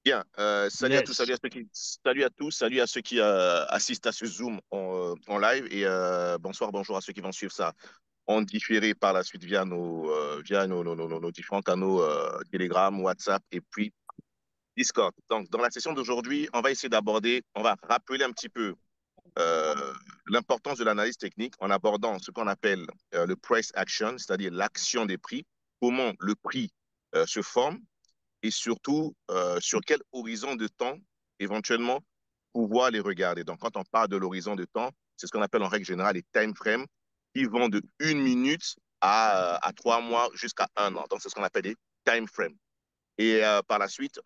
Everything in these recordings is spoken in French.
Bien, salut à tous, Yes. salut à ceux qui assistent à ce Zoom en live et bonsoir, bonjour à ceux qui vont suivre ça en différé par la suite via nos différents canaux Telegram, WhatsApp et puis Discord. Donc, dans la session d'aujourd'hui, on va rappeler un petit peu euh, l'importance de l'analyse technique en abordant ce qu'on appelle le price action, c'est-à-dire l'action des prix, comment le prix se forme et surtout sur quel horizon de temps éventuellement pouvoir les regarder. Donc, quand on parle de l'horizon de temps, c'est ce qu'on appelle en règle générale les time frames qui vont de 1 minute à 3 mois jusqu'à 1 an. Donc, c'est ce qu'on appelle des time frames. Et par la suite,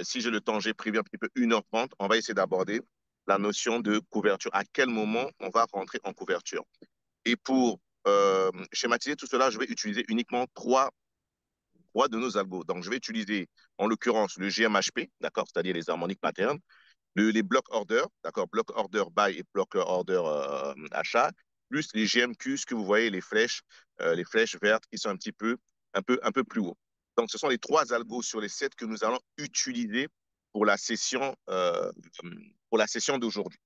si j'ai le temps, j'ai prévu un petit peu 1h30, on va essayer d'aborder la notion de couverture. À quel moment on va rentrer en couverture? Et pour schématiser tout cela, je vais utiliser uniquement trois de nos algos. Donc, je vais utiliser, en l'occurrence, le GMHP, d'accord, c'est-à-dire les harmonic patterns, les block order, d'accord, block order buy et block order achat, plus les GMQ, ce que vous voyez, les flèches vertes qui sont un peu plus haut. Donc, ce sont les trois algos sur les sept que nous allons utiliser pour pour la session d'aujourd'hui.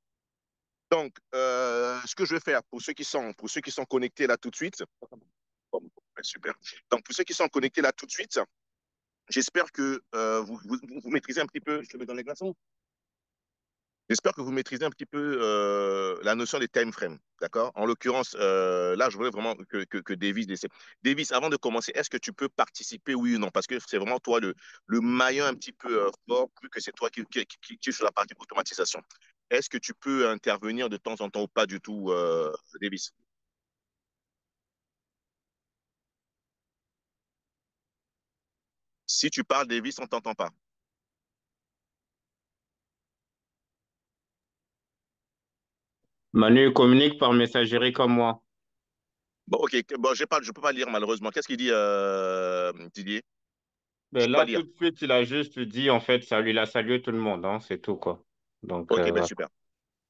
Donc, ce que je vais faire pour ceux qui sont connectés là tout de suite, super. Donc, pour ceux qui sont connectés là tout de suite, j'espère que vous maîtrisez un petit peu. Je te mets dans les glaçons. J'espère que vous maîtrisez un petit peu la notion des time frames, d'accord? En l'occurrence, là, je voudrais vraiment que Davis essaie. Davis, avant de commencer, est-ce que tu peux participer, oui ou non? Parce que c'est vraiment toi le maillon un petit peu fort, vu que c'est toi qui es sur la partie automatisation. Est-ce que tu peux intervenir de temps en temps ou pas du tout, Davis? Si tu parles, Davis, on t'entend pas. Manu communique par messagerie comme moi. Bon, ok, bon, je peux pas lire malheureusement. Qu'est-ce qu'il dit, Didier? Je Ben peux pas là, lire. tout de suite, il a juste dit, en fait, salut, il a salué tout le monde, hein, c'est tout, quoi. Donc, Ok, ben voilà. super.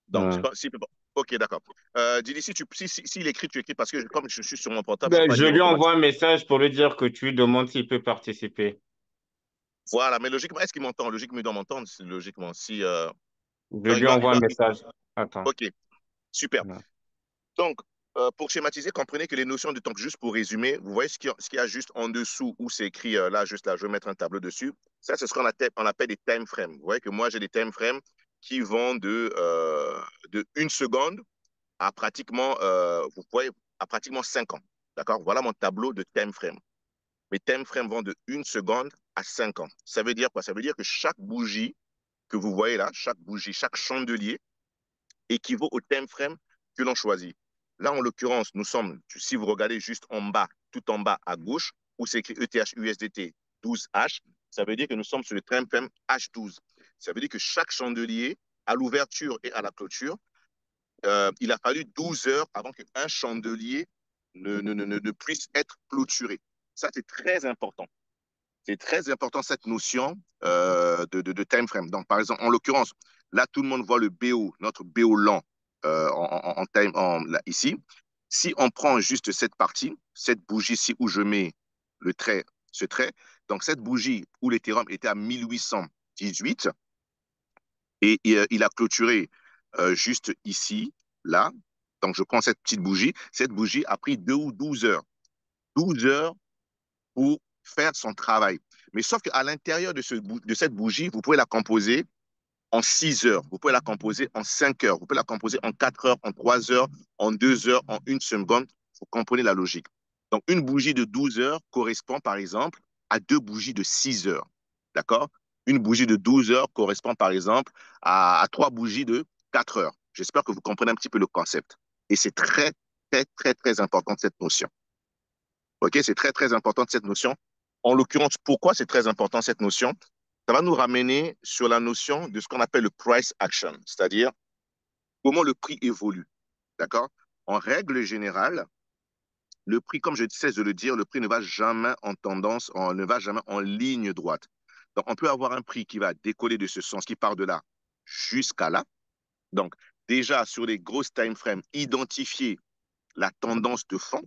Donc, Hmm. ok, d'accord. Didi, s'il écrit, tu écris parce que comme je suis sur mon portable, je ne peux Ben, pas je lire lui envoie un automatiquement. message pour lui dire que tu lui demandes s'il peut participer. Voilà, mais logiquement, est-ce qu'il m'entend? Logiquement, il doit m'entendre, logiquement. Si, Je donc, lui envoie un message. Attends. ok, super. Hmm. Donc, pour schématiser, comprenez que les notions de temps, juste pour résumer, vous voyez ce qu'il y a juste en dessous où c'est écrit là, juste là, je vais mettre un tableau dessus. Ça, c'est ce on appelle des time frames. Vous voyez que moi, j'ai des time frames qui vont de 1 seconde à pratiquement, vous voyez, à pratiquement 5 ans. D'accord? Voilà mon tableau de time frame. Mes time frames vont de 1 seconde à 5 ans. Ça veut dire quoi? Ça veut dire que chaque bougie que vous voyez là, chaque bougie, chaque chandelier équivaut au time frame que l'on choisit. Là, en l'occurrence, nous sommes, si vous regardez juste en bas, tout en bas à gauche, où c'est écrit ETH USDT 12H, ça veut dire que nous sommes sur le time frame H12. Ça veut dire que chaque chandelier, à l'ouverture et à la clôture, il a fallu 12 heures avant qu'un chandelier ne puisse être clôturé. Ça, c'est très important. C'est très important cette notion de time frame. Donc, par exemple, en l'occurrence, là, tout le monde voit le BO, notre BO lent là, ici. Si on prend juste cette partie, cette bougie ici où je mets le trait, ce trait, donc cette bougie où l'Ethereum était à 1818 et il a clôturé juste ici, là. Donc, je prends cette petite bougie. Cette bougie a pris 2 ou 12 heures. 12 heures pour faire son travail. Mais sauf qu'à l'intérieur de cette bougie, vous pouvez la composer en 6 heures, vous pouvez la composer en 5 heures, vous pouvez la composer en 4 heures, en 3 heures, en 2 heures, en 1 seconde. Vous comprenez la logique. Donc, une bougie de 12 heures correspond, par exemple, à deux bougies de 6 heures. D'accord? Une bougie de 12 heures correspond, par exemple, à trois bougies de 4 heures. J'espère que vous comprenez un petit peu le concept. Et c'est très, très, très, très important cette notion. OK, c'est très, très important cette notion. En l'occurrence, pourquoi c'est très important cette notion? Ça va nous ramener sur la notion de ce qu'on appelle le price action, c'est-à-dire comment le prix évolue. D'accord? En règle générale, le prix, comme je cesse de le dire, le prix ne va jamais en tendance, ne va jamais en ligne droite. Donc, on peut avoir un prix qui va décoller de ce sens, qui part de là jusqu'à là. Donc, déjà, sur les grosses time frames, identifier la tendance de fond.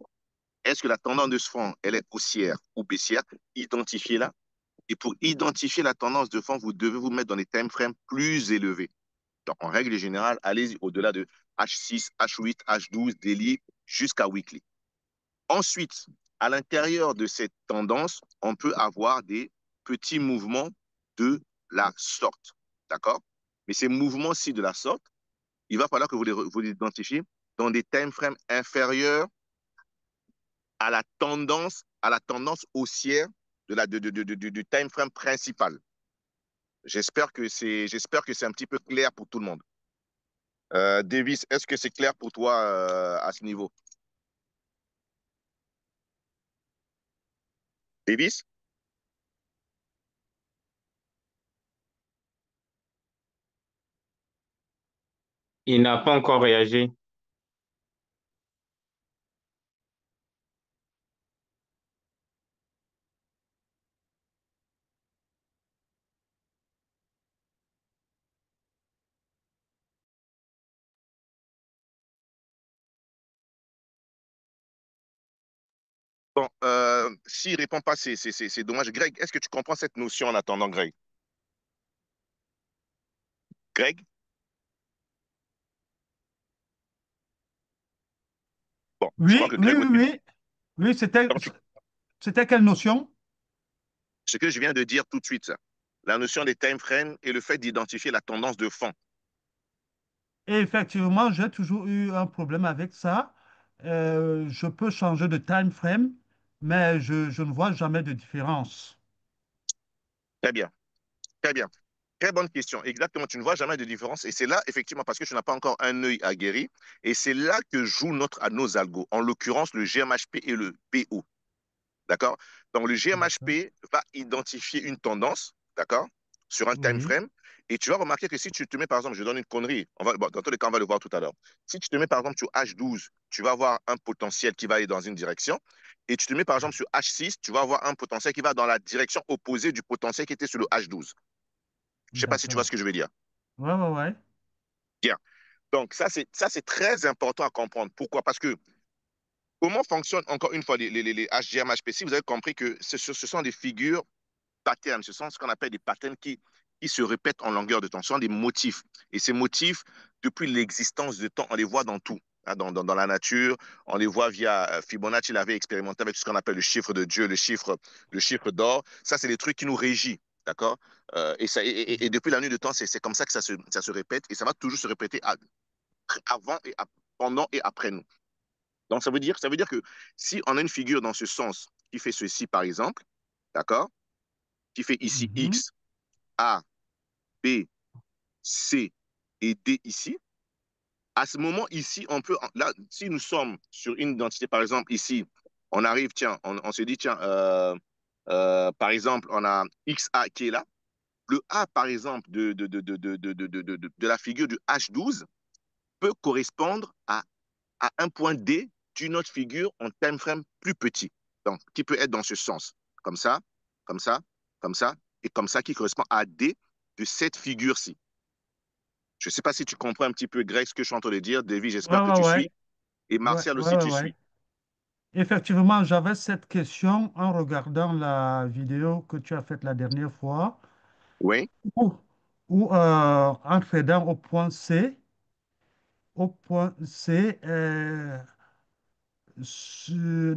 Est-ce que la tendance de ce fond, elle est haussière ou baissière? Identifiez-la. Et pour identifier la tendance de fond, vous devez vous mettre dans des time frames plus élevés. Donc, en règle générale, allez au-delà de H6, H8, H12, daily, jusqu'à weekly. Ensuite, à l'intérieur de cette tendance, on peut avoir des petits mouvements de la sorte. D'accord? Mais ces mouvements-ci de la sorte, il va falloir que vous les identifiez dans des time frames inférieurs à la tendance haussière du time frame principal. J'espère que c'est un petit peu clair pour tout le monde. Davis, est-ce que c'est clair pour toi à ce niveau? Davis? Il n'a pas encore réagi. Bon, s'il ne répond pas, c'est dommage. Greg, est-ce que tu comprends cette notion en attendant, Greg? Greg? Bon, je crois Oui, que oui, Greg oui, aussi. oui. Oui, Donc, c'était quelle notion? ce que je viens de dire tout de suite, ça. La notion des time frames et le fait d'identifier la tendance de fond. Et effectivement, j'ai toujours eu un problème avec ça. Je peux changer de time frame, mais je ne vois jamais de différence. Très bien, très bien. Très bonne question. Exactement, tu ne vois jamais de différence. Et c'est là, effectivement, parce que tu n'as pas encore un œil aguerri. Et c'est là que jouent à nos algos, en l'occurrence le GMHP et le PO. D'accord? Donc, le D'accord. GMHP va identifier une tendance, d'accord, sur un time Oui, frame. Et tu vas remarquer que si tu te mets, par exemple, je donne une connerie, bon, dans tous les cas, on va le voir tout à l'heure. Si tu te mets, par exemple, sur H12, tu vas avoir un potentiel qui va aller dans une direction. Et tu te mets, par exemple, sur H6, tu vas avoir un potentiel qui va dans la direction opposée du potentiel qui était sur le H12. Je ne sais pas si tu vois ce d'accord. que je veux dire. Ouais, ouais, ouais. Bien. Donc, ça, c'est très important à comprendre. Pourquoi? Parce que comment fonctionnent, encore une fois, les HGM, HPC? Vous avez compris que ce sont des figures patterns, ce sont ce qu'on appelle des patterns qui se répètent en longueur de temps, ce sont des motifs. Et ces motifs, depuis l'existence de temps, on les voit dans tout. Hein, dans la nature, on les voit via Fibonacci, il avait expérimenté avec ce qu'on appelle le chiffre de Dieu, le chiffre d'or. Ça, c'est des trucs qui nous régissent. D'accord? Et depuis la nuit de temps, c'est comme ça que ça se répète et ça va toujours se répéter avant et pendant et après nous. Donc, ça veut dire que si on a une figure dans ce sens qui fait ceci, par exemple, d'accord? Qui fait ici Mhm, X, A, B, C et D ici. À ce moment ici, on peut, là, si nous sommes sur une identité, par exemple, ici, on arrive, tiens, on se dit, tiens, par exemple, on a XA qui est là. Le A, par exemple, de la figure du H12 peut correspondre à un point D d'une autre figure en time frame plus petit. Donc, qui peut être dans ce sens. Comme ça, comme ça, comme ça, et comme ça, qui correspond à D de cette figure-ci. Je ne sais pas si tu comprends un petit peu, Greg, ce que je suis en train de dire. Davy, ouais, j'espère que ouais, tu ouais. suis. Et Ouais, Martial ouais, aussi, ouais, tu ouais. suis. Effectivement, j'avais cette question en regardant la vidéo que tu as faite la dernière fois, Oui, où, en tradant au point C,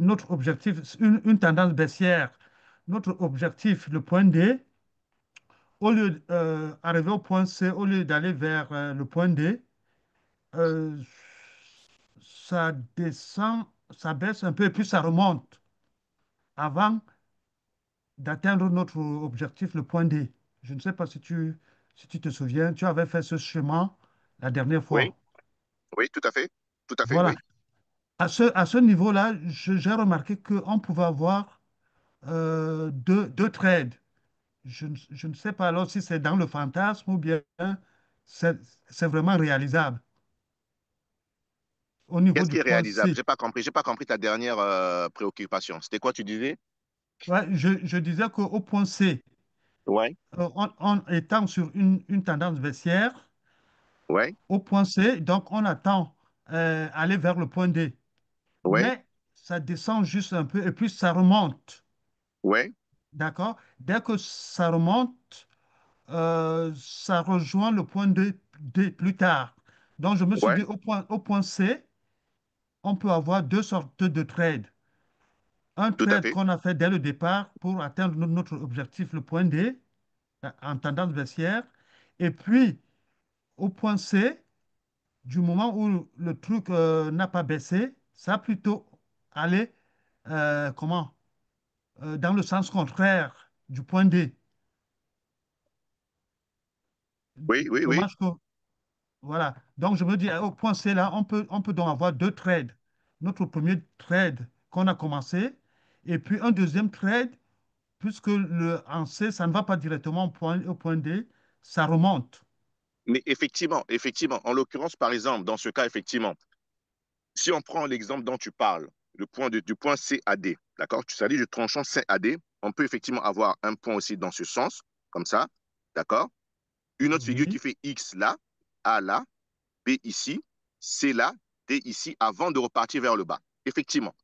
notre objectif, une tendance baissière, notre objectif, le point D, au lieu d'arriver au point C, au lieu d'aller vers le point D, euh, ça descend, ça baisse un peu et puis ça remonte avant d'atteindre notre objectif, le point D. Je ne sais pas si tu te souviens, tu avais fait ce chemin la dernière oui, fois. oui, tout à fait. Tout à fait, Voilà. oui. À ce niveau-là, j'ai remarqué qu'on pouvait avoir deux trades. Je ne sais pas alors si c'est dans le fantasme ou bien c'est c'est vraiment réalisable au niveau Qu'est-ce du qui est point réalisable? C. J'ai pas compris ta dernière préoccupation. C'était quoi, tu disais? Ouais, je disais qu'au point C, Oui, en étant sur une tendance baissière, oui, au point C, donc on attend aller vers le point D. oui, Mais ça descend juste un peu et puis ça remonte. oui. d'accord? Dès que ça remonte, ça rejoint le point D plus tard. Donc, je me suis Ouais, dit, au point C, on peut avoir deux sortes de trades. Un tout à trade fait. qu'on a fait dès le départ pour atteindre notre objectif, le point D, en tendance baissière. Et puis, au point C, du moment où le truc n'a pas baissé, ça a plutôt allé, comment? Dans le sens contraire du point D. Oui, oui, oui. Dommage que, voilà. Donc, je me dis, au point C, là, on peut donc avoir deux trades. Notre premier trade qu'on a commencé, et puis un deuxième trade, puisque en C, ça ne va pas directement au point D, ça remonte. Mais effectivement, effectivement, en l'occurrence, par exemple, dans ce cas, effectivement, si on prend l'exemple dont tu parles, du point C à D, d'accord? Tu dit du tranchant C à D, on peut effectivement avoir un point aussi dans ce sens, comme ça, d'accord? Une autre figure qui Oui, fait X là, A là, B ici, C là, D ici, avant de repartir vers le bas. Effectivement.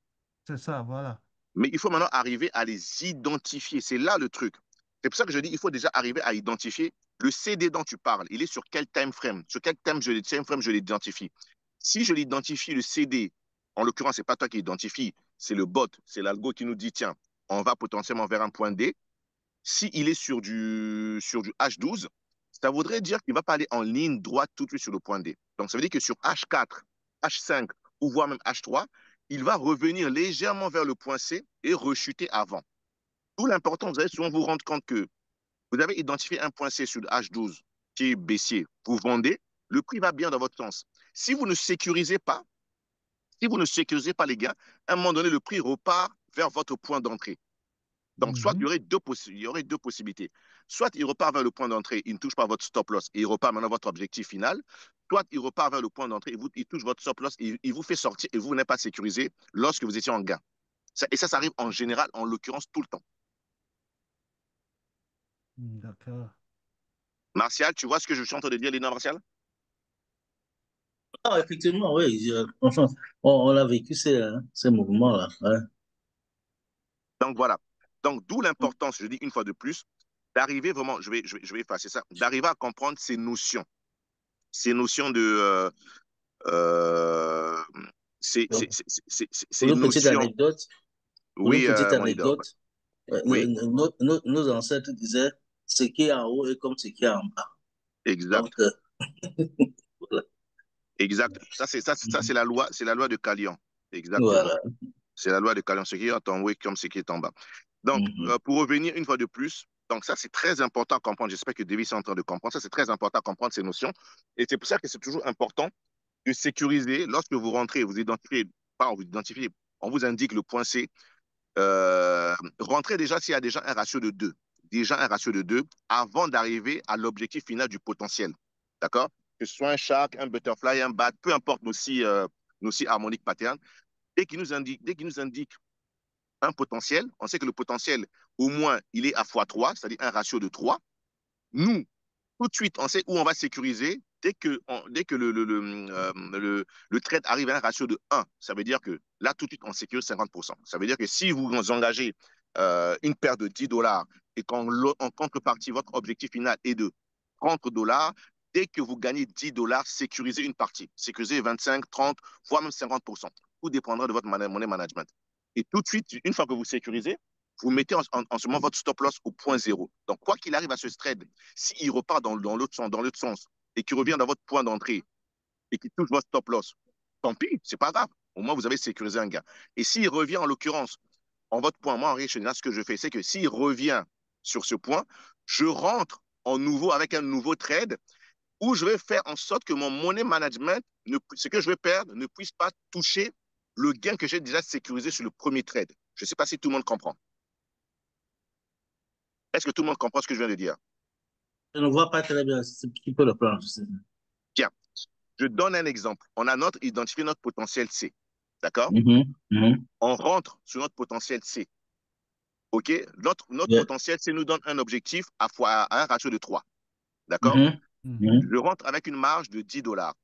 c'est ça, voilà. Mais il faut maintenant arriver à les identifier. C'est là le truc. C'est pour ça que je dis il faut déjà arriver à identifier le CD dont tu parles. Il est sur quel time frame? Sur quel time frame je l'identifie? Si je l'identifie, le CD, en l'occurrence, ce n'est pas toi qui l'identifie, c'est le bot, c'est l'algo qui nous dit tiens, on va potentiellement vers un point D. Si il est sur du H12, ça voudrait dire qu'il ne va pas aller en ligne droite tout de suite sur le point D. Donc, ça veut dire que sur H4, H5 ou voire même H3, il va revenir légèrement vers le point C et rechuter avant. Tout l'important, vous allez souvent vous rendre compte que vous avez identifié un point C sur le H12 qui est baissier. Vous vendez, le prix va bien dans votre sens. Si vous ne sécurisez pas, si vous ne sécurisez pas les gains, à un moment donné, le prix repart vers votre point d'entrée. Donc, soit Mhm. il y aurait deux possibilités. Soit il repart vers le point d'entrée, il ne touche pas votre stop loss et il repart maintenant votre objectif final. Soit il repart vers le point d'entrée, il touche votre stop loss et il vous fait sortir et vous n'êtes pas sécurisé lorsque vous étiez en gain. Ça arrive en général, en l'occurrence, tout le temps. D'accord. Martial, tu vois ce que je suis en train de dire, Lina Martial? Ah, effectivement, oui. Enfin, on a vécu ces mouvements-là. Ouais. Donc, voilà. Donc, d'où l'importance, je dis une fois de plus, d'arriver vraiment, je vais effacer ça, d'arriver à comprendre ces notions de, euh, Donc, pour ces une petite notions, anecdote, pour une oui, petite mon leader, anecdote, oui, nos ancêtres disaient ce qui est en haut est comme ce qui est en bas. Donc, exact. voilà. Exact. Ça, c'est la loi de Calian. Exactement. Voilà. C'est la loi de Calian. Ce qui est en haut est comme ce qui est en bas. Donc, Mhm. pour revenir une fois de plus, donc ça, c'est très important à comprendre. J'espère que Davis est en train de comprendre. Ça, c'est très important à comprendre ces notions. Et c'est pour ça que c'est toujours important de sécuriser lorsque vous rentrez, vous identifiez, pas vous identifiez, on vous indique le point C. Rentrez déjà s'il y a déjà un ratio de 2. Déjà un ratio de 2 avant d'arriver à l'objectif final du potentiel. D'accord? Que ce soit un shark, un butterfly, un bat, peu importe nos six harmoniques patterns, dès qu'il nous indique un potentiel, on sait que le potentiel, au moins, il est à x3, c'est-à-dire un ratio de 3. Nous, tout de suite, on sait où on va sécuriser dès que le trade arrive à un ratio de 1. Ça veut dire que là, tout de suite, on sécurise 50%. Ça veut dire que si vous engagez une paire de $10 et qu'en contrepartie, votre objectif final est de $30, dès que vous gagnez $10, sécurisez une partie. Sécurisez 25, 30, voire même 50%. Tout dépendra de votre money management. Et tout de suite, une fois que vous sécurisez, vous mettez en ce moment votre stop loss au point zéro. Donc, quoi qu'il arrive à ce trade, s'il repart dans l'autre sens et qu'il revient dans votre point d'entrée et qu'il touche votre stop loss, tant pis, c'est pas grave. Au moins, vous avez sécurisé un gain. Et s'il revient, en l'occurrence, en votre point, moi, en général, ce que je fais, c'est que s'il revient sur ce point, je rentre en nouveau avec un nouveau trade où je vais faire en sorte que mon money management, ce que je vais perdre, ne puisse pas toucher le gain que j'ai déjà sécurisé sur le premier trade. Je ne sais pas si tout le monde comprend. Est-ce que tout le monde comprend ce que je viens de dire? Je ne vois pas très bien. C'est un petit peu le plan, je sais. Tiens, je donne un exemple. On a identifié notre potentiel C. D'accord? Mhm, mhm. On rentre sur notre potentiel C. OK? Notre Yeah. potentiel C nous donne un objectif à un ratio de 3. D'accord? Mhm, Mhm. mhm, Je rentre avec une marge de $10.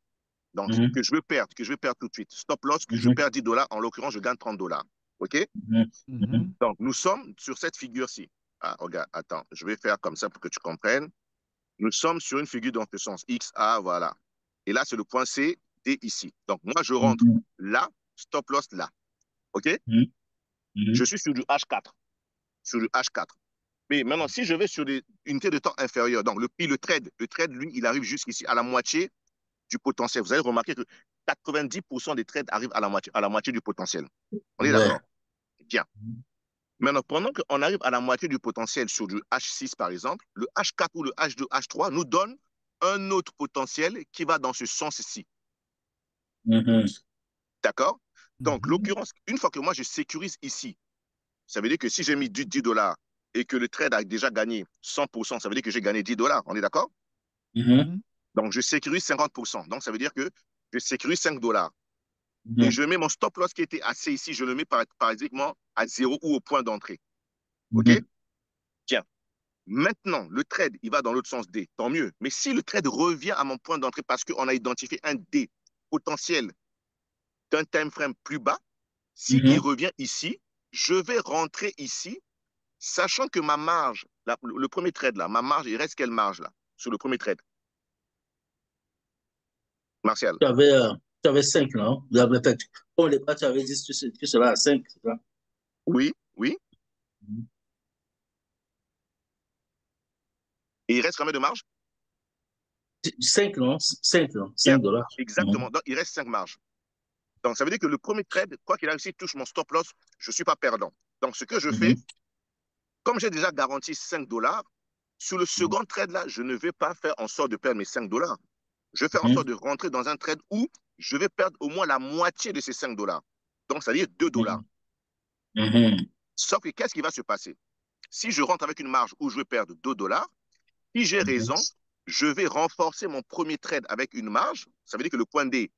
Donc, mhm, que je veux perdre tout de suite. Stop loss, que je mhm, perds $10. En l'occurrence, je gagne $30. OK? mhm, mhm, Mhm. Donc, nous sommes sur cette figure-ci. Ah, regarde, attends, je vais faire comme ça pour que tu comprennes. Nous sommes sur une figure dans ce sens. X, A, voilà. Et là, c'est le point C, D ici. Donc, moi, je rentre Mhm. là, stop loss là. OK? Mhm. Je Mhm. suis sur du H4. Sur du H4. Mais maintenant, si je vais sur des unités de temps inférieures, donc le trade, lui, il arrive jusqu'ici, à la moitié du potentiel. Vous allez remarquer que 90% des trades arrivent à la moitié du potentiel. On est Ouais. d'accord? Bien. Maintenant, pendant qu'on arrive à la moitié du potentiel sur du H6, par exemple, le H4 ou le H2, H3 nous donne un autre potentiel qui va dans ce sens-ci. Mhm. D'accord? Donc, Mhm. l'occurrence, une fois que moi, je sécurise ici, ça veut dire que si j'ai mis 10 dollars et que le trade a déjà gagné 100%, ça veut dire que j'ai gagné 10 dollars. On est d'accord? Mhm. Mhm. Donc, je sécurise 50%. Donc, ça veut dire que je sécurise 5 dollars. Et Mhm. je mets mon stop loss qui était assez ici, je le mets par exemple à 0 ou au point d'entrée. OK? Mhm. Tiens. Maintenant, le trade, il va dans l'autre sens D. Tant mieux. Mais si le trade revient à mon point d'entrée parce qu'on a identifié un D potentiel d'un time frame plus bas, s'il Mhm. revient ici, je vais rentrer ici, sachant que ma marge, le premier trade là, ma marge, il reste quelle marge là, sur le premier trade? Martial. Tu avais 5, non? Comme au départ, tu avais dit que cela à 5, c'est ça? Oui, oui. Mhm. Et il reste combien de marge? 5, non? 5, non? Bien. 5 dollars. Exactement. Mhm. Donc, il reste 5 marges. Donc, ça veut dire que le premier trade, quoi qu'il arrive, s'il touche mon stop loss, je ne suis pas perdant. Donc, ce que je fais, Mhm. comme j'ai déjà garanti 5 dollars, sur le second trade là, je ne vais pas faire en sorte de perdre mes 5 dollars. Je fais en sorte de rentrer dans un trade où je vais perdre au moins la moitié de ces 5 dollars. Donc, ça veut dire 2 dollars. Mhm. Mhm. Sauf que qu'est-ce qui va se passer? Si je rentre avec une marge où je vais perdre 2 dollars, si j'ai Mhm. raison, je vais renforcer mon premier trade avec une marge. Ça veut dire que le point D,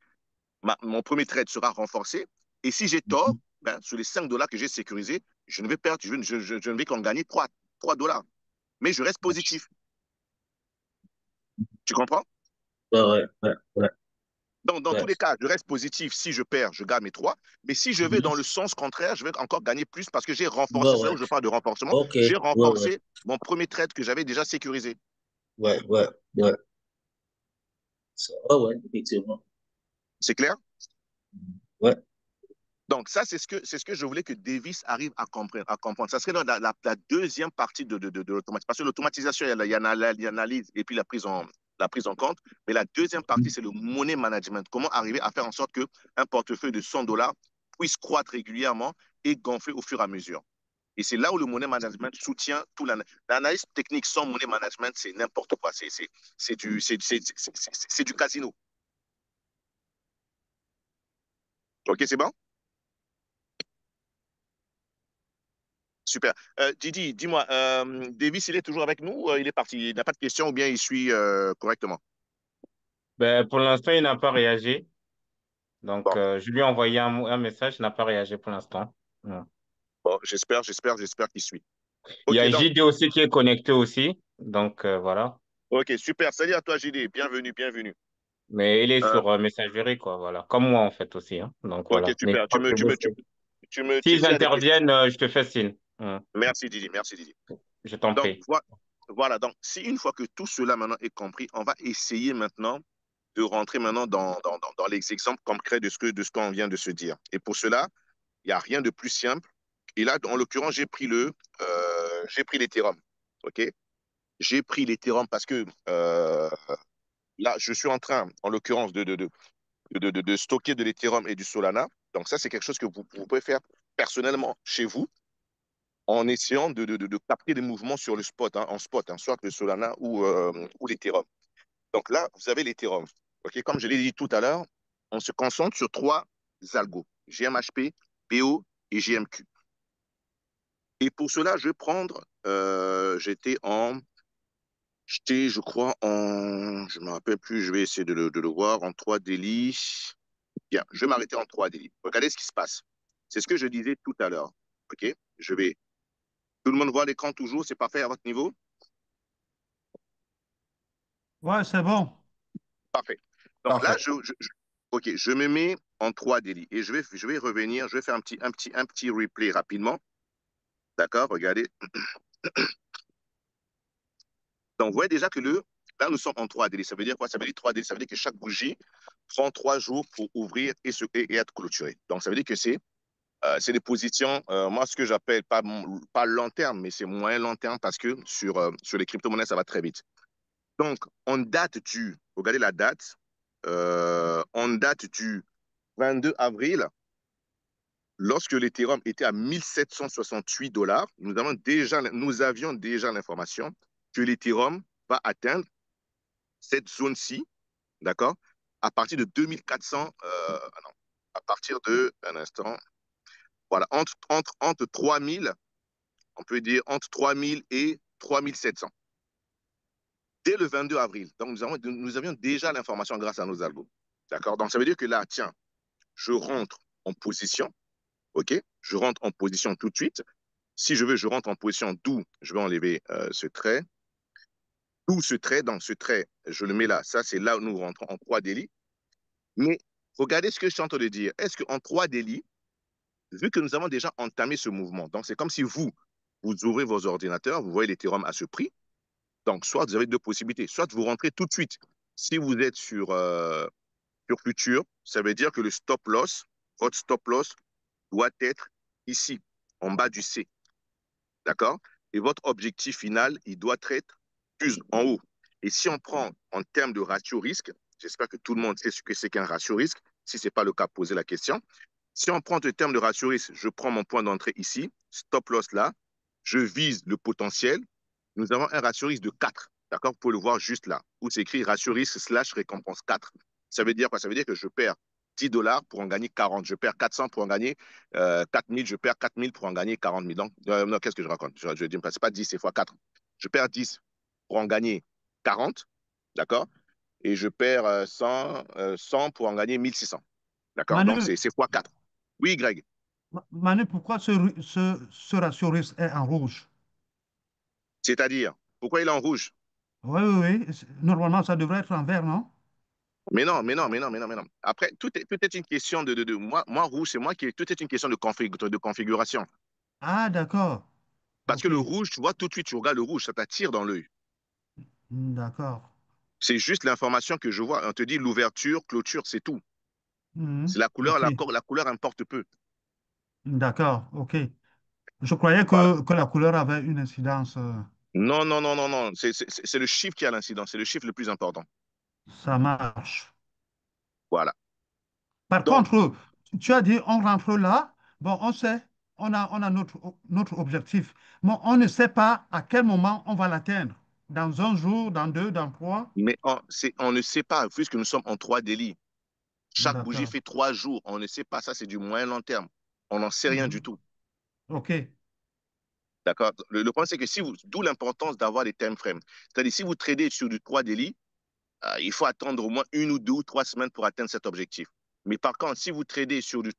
mon premier trade sera renforcé. Et si j'ai tort, Mhm. ben, sur les 5 dollars que j'ai sécurisés, je ne vais perdre, je ne vais qu'en gagner 3 dollars. Mais je reste positif. Tu comprends? Ouais, ouais, ouais, ouais, Donc, dans tous ouais. les cas, je reste positif. Si je perds, je gagne mes 3. Mais si je vais Mhm. dans le sens contraire, je vais encore gagner plus parce que j'ai renforcé. Ouais, C'est là ouais. où je parle de renforcement. OK. J'ai Ouais, ouais. renforcé mon premier trade que j'avais déjà sécurisé. Ouais, ouais, ouais. Ouais, ouais, effectivement. C'est clair? Ouais. Donc, ça, c'est ce que je voulais que Davis arrive à comprendre. Ça serait dans la deuxième partie de l'automatisation. Parce que l'automatisation, il y a l'analyse et puis la prise en compte. Mais la deuxième partie, c'est le money management. Comment arriver à faire en sorte qu'un portefeuille de 100 dollars puisse croître régulièrement et gonfler au fur et à mesure. Et c'est là où le money management soutient tout l'analyse technique sans money management, c'est n'importe quoi. C'est du casino. OK, c'est bon? Super. Didi, dis-moi, Davis, il est toujours avec nous ou il est parti? Il n'a pas de questions ou bien il suit correctement? Ben, pour l'instant, il n'a pas réagi. Donc, Bon, je lui ai envoyé un message, il n'a pas réagi pour l'instant. Ouais. bon, j'espère qu'il suit. Il y OK, a donc, JD aussi qui est connecté aussi. Donc, voilà. OK, super. Salut à toi, JD. Bienvenue, bienvenue. Mais il est Euh, sur messagerie, quoi. Voilà. Comme moi, en fait, aussi. Hein. Donc, OK, voilà. super. N'hésite pas de bosser. S'ils S'il y a des questions. interviennent, je te fais signe. Merci, Didi. Merci, Didi. Je t'en Donc, prie. voilà. Donc, si une fois que tout cela maintenant est compris, on va essayer maintenant de rentrer maintenant dans les exemples concrets de ce qu'on vient de se dire. Et pour cela, il n'y a rien de plus simple. Et là, en l'occurrence, j'ai pris l'Ethereum. OK? J'ai pris l'Ethereum parce que là, je suis en train, en l'occurrence, de stocker de l'Ethereum et du Solana. Donc, ça, c'est quelque chose que vous pouvez faire personnellement chez vous en essayant de capter des mouvements sur le spot, hein, en spot, hein, soit le Solana ou l'Ethereum. Donc là, vous avez l'Ethereum. OK? Comme je l'ai dit tout à l'heure, on se concentre sur trois algos, GMHP, BO et GMQ. Et pour cela, je vais prendre, je crois, je ne me rappelle plus, je vais essayer de le voir, en 3 délits. Bien, je vais m'arrêter en 3 délits. Regardez ce qui se passe. C'est ce que je disais tout à l'heure. OK? Tout le monde voit l'écran toujours, c'est parfait à votre niveau? Ouais, c'est bon. Parfait. Donc là, Parfait. OK, je me mets en 3 délits et je vais revenir, je vais faire un petit replay rapidement. D'accord? Regardez. Donc, vous voyez déjà que là, nous sommes en 3 délais. Ça veut dire quoi? Ça veut dire 3 délais. Ça veut dire que chaque bougie prend 3 jours pour ouvrir et être clôturée. Donc, ça veut dire que c'est des positions, moi, ce que j'appelle pas long terme, mais c'est moyen long terme parce que sur les crypto-monnaies, ça va très vite. Donc, regardez la date, on date du 22 avril, lorsque l'Ethereum était à 1768 $, nous avions déjà l'information que l'Ethereum va atteindre cette zone-ci, d'accord, à partir de 2400, non, à partir de, un instant, voilà, entre 3000, on peut dire entre 3000 et 3700, dès le 22 avril. Donc, nous avions déjà l'information grâce à nos algos, d'accord. Donc, ça veut dire que là, tiens, je rentre en position, OK, je rentre en position tout de suite. Si je veux, je rentre en position d'où je vais enlever ce trait. D'où ce trait, dans ce trait, je le mets là. Ça, c'est là où nous rentrons en 3 délits. Mais regardez ce que je suis en train de dire. Est-ce qu'en 3 délits, vu que nous avons déjà entamé ce mouvement, donc c'est comme si vous ouvrez vos ordinateurs, vous voyez l'Ethereum à ce prix. Donc, soit vous avez deux possibilités. Soit vous rentrez tout de suite. Si vous êtes sur futur, ça veut dire que votre stop loss doit être ici, en bas du C. D'accord? Et votre objectif final, il doit être plus en haut. Et si on prend en termes de ratio risque, j'espère que tout le monde sait ce que c'est qu'un ratio risque. Si ce n'est pas le cas, posez la question. Si on prend le terme de ratio risque, je prends mon point d'entrée ici, stop loss là, je vise le potentiel. Nous avons un ratio risque de 4. D'accord? Vous pouvez le voir juste là, où c'est écrit ratio risque / récompense 4. Ça veut dire quoi? Ça veut dire que je perds 10 $ pour en gagner 40. Je perds 400 pour en gagner 4000. Je perds 4000 pour en gagner 40 000. Donc, non, qu'est-ce que je raconte? Je dis, c'est pas 10, c'est fois 4. Je perds 10 pour en gagner 40. D'accord? Et je perds 100 pour en gagner 1600. D'accord? Donc, Manu, c'est fois 4. Oui, Greg. Manu, pourquoi ce ratio risque est en rouge? C'est-à-dire, pourquoi il est en rouge? Oui, oui, oui. Normalement, ça devrait être en vert, non? Mais non, mais non, mais non, mais non, mais non. Après, tout est peut-être une question moi, rouge, c'est moi qui, tout est une question de configuration. Ah, d'accord. Parce que OK. le rouge, tu vois, tout de suite, tu regardes le rouge, ça t'attire dans l'œil. D'accord. C'est juste l'information que je vois. On te dit l'ouverture, clôture, c'est tout. Mhm. C'est la couleur, OK. la couleur importe peu. D'accord. OK. Je croyais Voilà. que la couleur avait une incidence. Non, non, non, non, non. C'est le chiffre qui a l'incidence. C'est le chiffre le plus important. Ça marche. Voilà. Par Donc, contre, tu as dit on rentre là. Bon, on sait, on a notre objectif, mais on ne sait pas à quel moment on va l'atteindre. Dans un jour, dans deux, dans trois. mais on ne sait pas, puisque nous sommes en 3 délits. Chaque bougie D'accord. fait 3 jours. On ne sait pas. Ça, c'est du moyen long terme. On n'en sait rien du Mhm. tout. OK. D'accord? Le problème, c'est que d'où l'importance d'avoir des time frames. C'est-à-dire, si vous tradez sur du 3 délits, il faut attendre au moins 1 ou 2 ou 3 semaines pour atteindre cet objectif. Mais par contre, si vous tradez sur du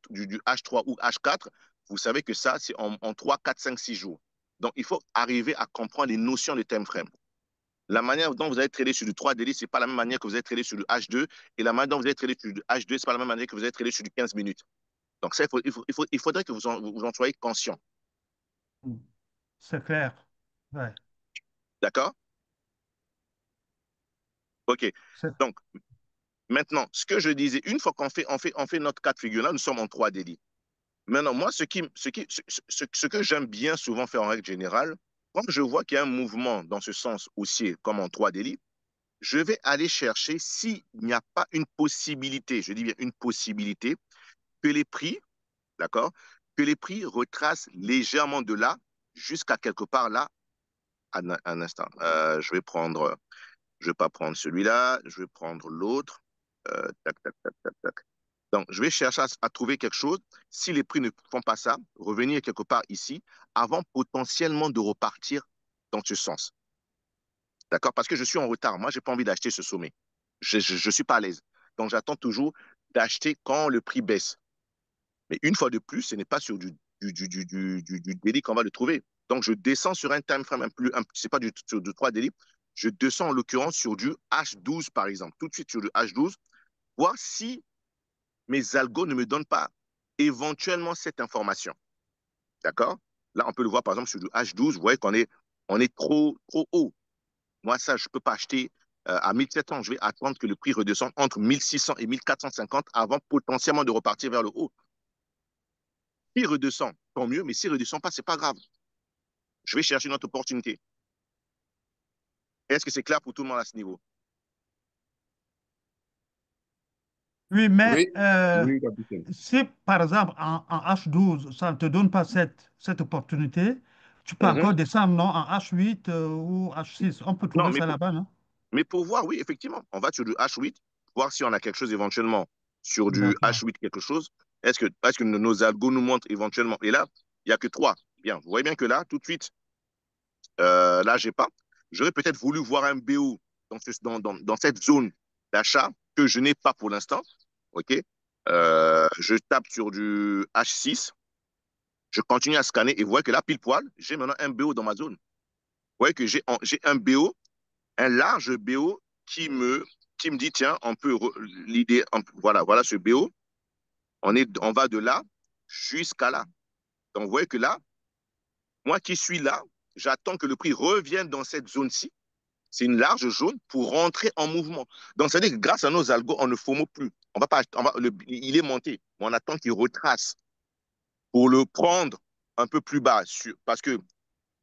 H3 ou H4, vous savez que ça, c'est en 3, 4, 5, 6 jours. Donc, il faut arriver à comprendre les notions de time frame. La manière dont vous allez trader sur du 3 délits, ce n'est pas la même manière que vous allez trader sur du H2. Et la manière dont vous allez trader sur du H2, ce n'est pas la même manière que vous allez trader sur du 15 minutes. Donc, ça, il faudrait que vous en soyez conscient. C'est clair. Ouais. D'accord? OK. C'est- Donc, maintenant, ce que je disais, une fois on fait notre cas de figure là, nous sommes en 3 délits. Maintenant, moi, ce que j'aime bien souvent faire en règle générale, quand je vois qu'il y a un mouvement dans ce sens haussier, comme en 3 délits, je vais aller chercher s'il n'y a pas une possibilité, je dis bien une possibilité, que les prix, d'accord, que les prix retracent légèrement de là jusqu'à quelque part là, un instant. Je vais pas prendre celui-là, je vais prendre l'autre. Tac, tac, tac, tac, tac. Donc, je vais chercher à trouver quelque chose. Si les prix ne font pas ça, revenir quelque part ici avant potentiellement de repartir dans ce sens. D'accord? Parce que je suis en retard. Moi, je n'ai pas envie d'acheter ce sommet. Je ne suis pas à l'aise. Donc, j'attends toujours d'acheter quand le prix baisse. Mais une fois de plus, ce n'est pas sur du délit qu'on va le trouver. Donc, je descends sur un time frame c'est pas sur du 3 délits. Je descends en l'occurrence sur du H12, par exemple. Tout de suite sur du H12, voir si mes algos ne me donnent pas éventuellement cette information. D'accord? Là, on peut le voir par exemple sur du H12. Vous voyez qu'on est on est trop haut. Moi, ça, je ne peux pas acheter à 1700. Je vais attendre que le prix redescende entre 1600 et 1450 avant potentiellement de repartir vers le haut. S'il redescend, tant mieux, mais s'il ne redescend pas, ce n'est pas grave. Je vais chercher une autre opportunité. Est-ce que c'est clair pour tout le monde à ce niveau? Oui, mais Oui, oui, capitaine. si par exemple en H12, ça ne te donne pas cette opportunité, tu peux encore descendre non, en H8 ou H6. On peut Non, trouver ça là-bas, non? mais pour voir, oui, effectivement, on va sur du H8, voir si on a quelque chose éventuellement sur du D'accord. H8 quelque chose. Est-ce que nos algos nous montrent éventuellement? Et là, il n'y a que trois. Bien, vous voyez bien que là, tout de suite, là, j'ai pas. J'aurais peut-être voulu voir un BO dans cette zone d'achat que je n'ai pas pour l'instant. OK? Je tape sur du H6, je continue à scanner et vous voyez que là, pile poil, j'ai maintenant un BO dans ma zone. Vous voyez que j'ai un BO, un large BO qui me dit, tiens, on peut, l'idée, voilà ce BO, on va de là jusqu'à là. Donc, vous voyez que là, moi qui suis là, j'attends que le prix revienne dans cette zone-ci. C'est une large zone pour rentrer en mouvement. Donc, ça veut dire que grâce à nos algos, on ne FOMO plus. On va pas, il est monté, mais on attend qu'il retrace pour le prendre un peu plus bas. Parce qu'il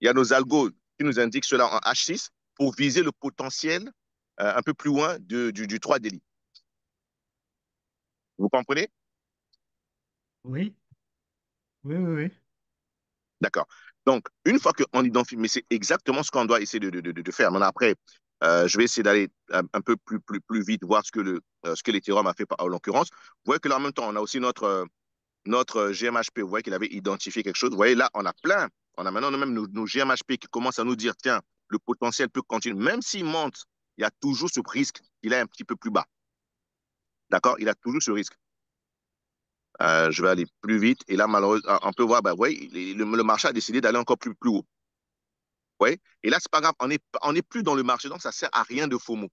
y a nos algos qui nous indiquent cela en H6 pour viser le potentiel un peu plus loin du 3 délit. Vous comprenez? Oui, oui, oui, oui. D'accord. Donc, une fois qu'on identifie, mais c'est exactement ce qu'on doit essayer de faire. Maintenant, après, je vais essayer d'aller un peu plus vite, voir ce que l'Ethereum a fait en l'occurrence. Vous voyez que là, en même temps, on a aussi notre GMHP. Vous voyez qu'il avait identifié quelque chose. Vous voyez, là, on a plein. On a maintenant même nos GMHP qui commencent à nous dire, tiens, le potentiel peut continuer. Même s'il monte, il y a toujours ce risque qu'il est un petit peu plus bas. D'accord? Il a toujours ce risque. Je vais aller plus vite. Et là, malheureusement, on peut voir, ben, ouais, le marché a décidé d'aller encore plus haut. Ouais. Et là, c'est pas grave, on est plus dans le marché, donc ça sert à rien de FOMO.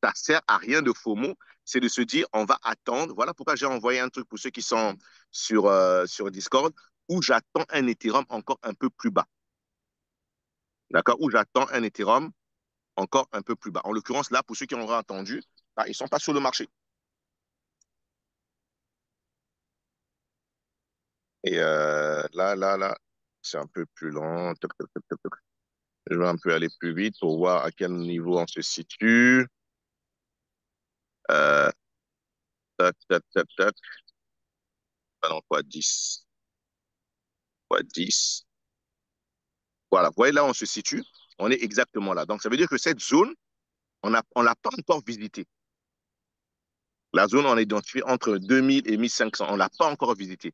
Ça sert à rien de FOMO, c'est de se dire, on va attendre. Voilà pourquoi j'ai envoyé un truc pour ceux qui sont sur Discord, où j'attends un Ethereum encore un peu plus bas. D'accord? Où j'attends un Ethereum encore un peu plus bas. En l'occurrence, là, pour ceux qui auraient attendu, bah, ils ne sont pas sur le marché. Et là, c'est un peu plus lent. Toc, toc, toc, toc, toc. Je vais un peu aller plus vite pour voir à quel niveau on se situe. Euh, tac, tac, tac, tac. Ah non, quoi, 10. Quoi, 10. Voilà, vous voyez là, on se situe. On est exactement là. Donc, ça veut dire que cette zone, on l'a pas encore visitée. La zone, on a identifié entre 2000 et 1500. On ne l'a pas encore visitée.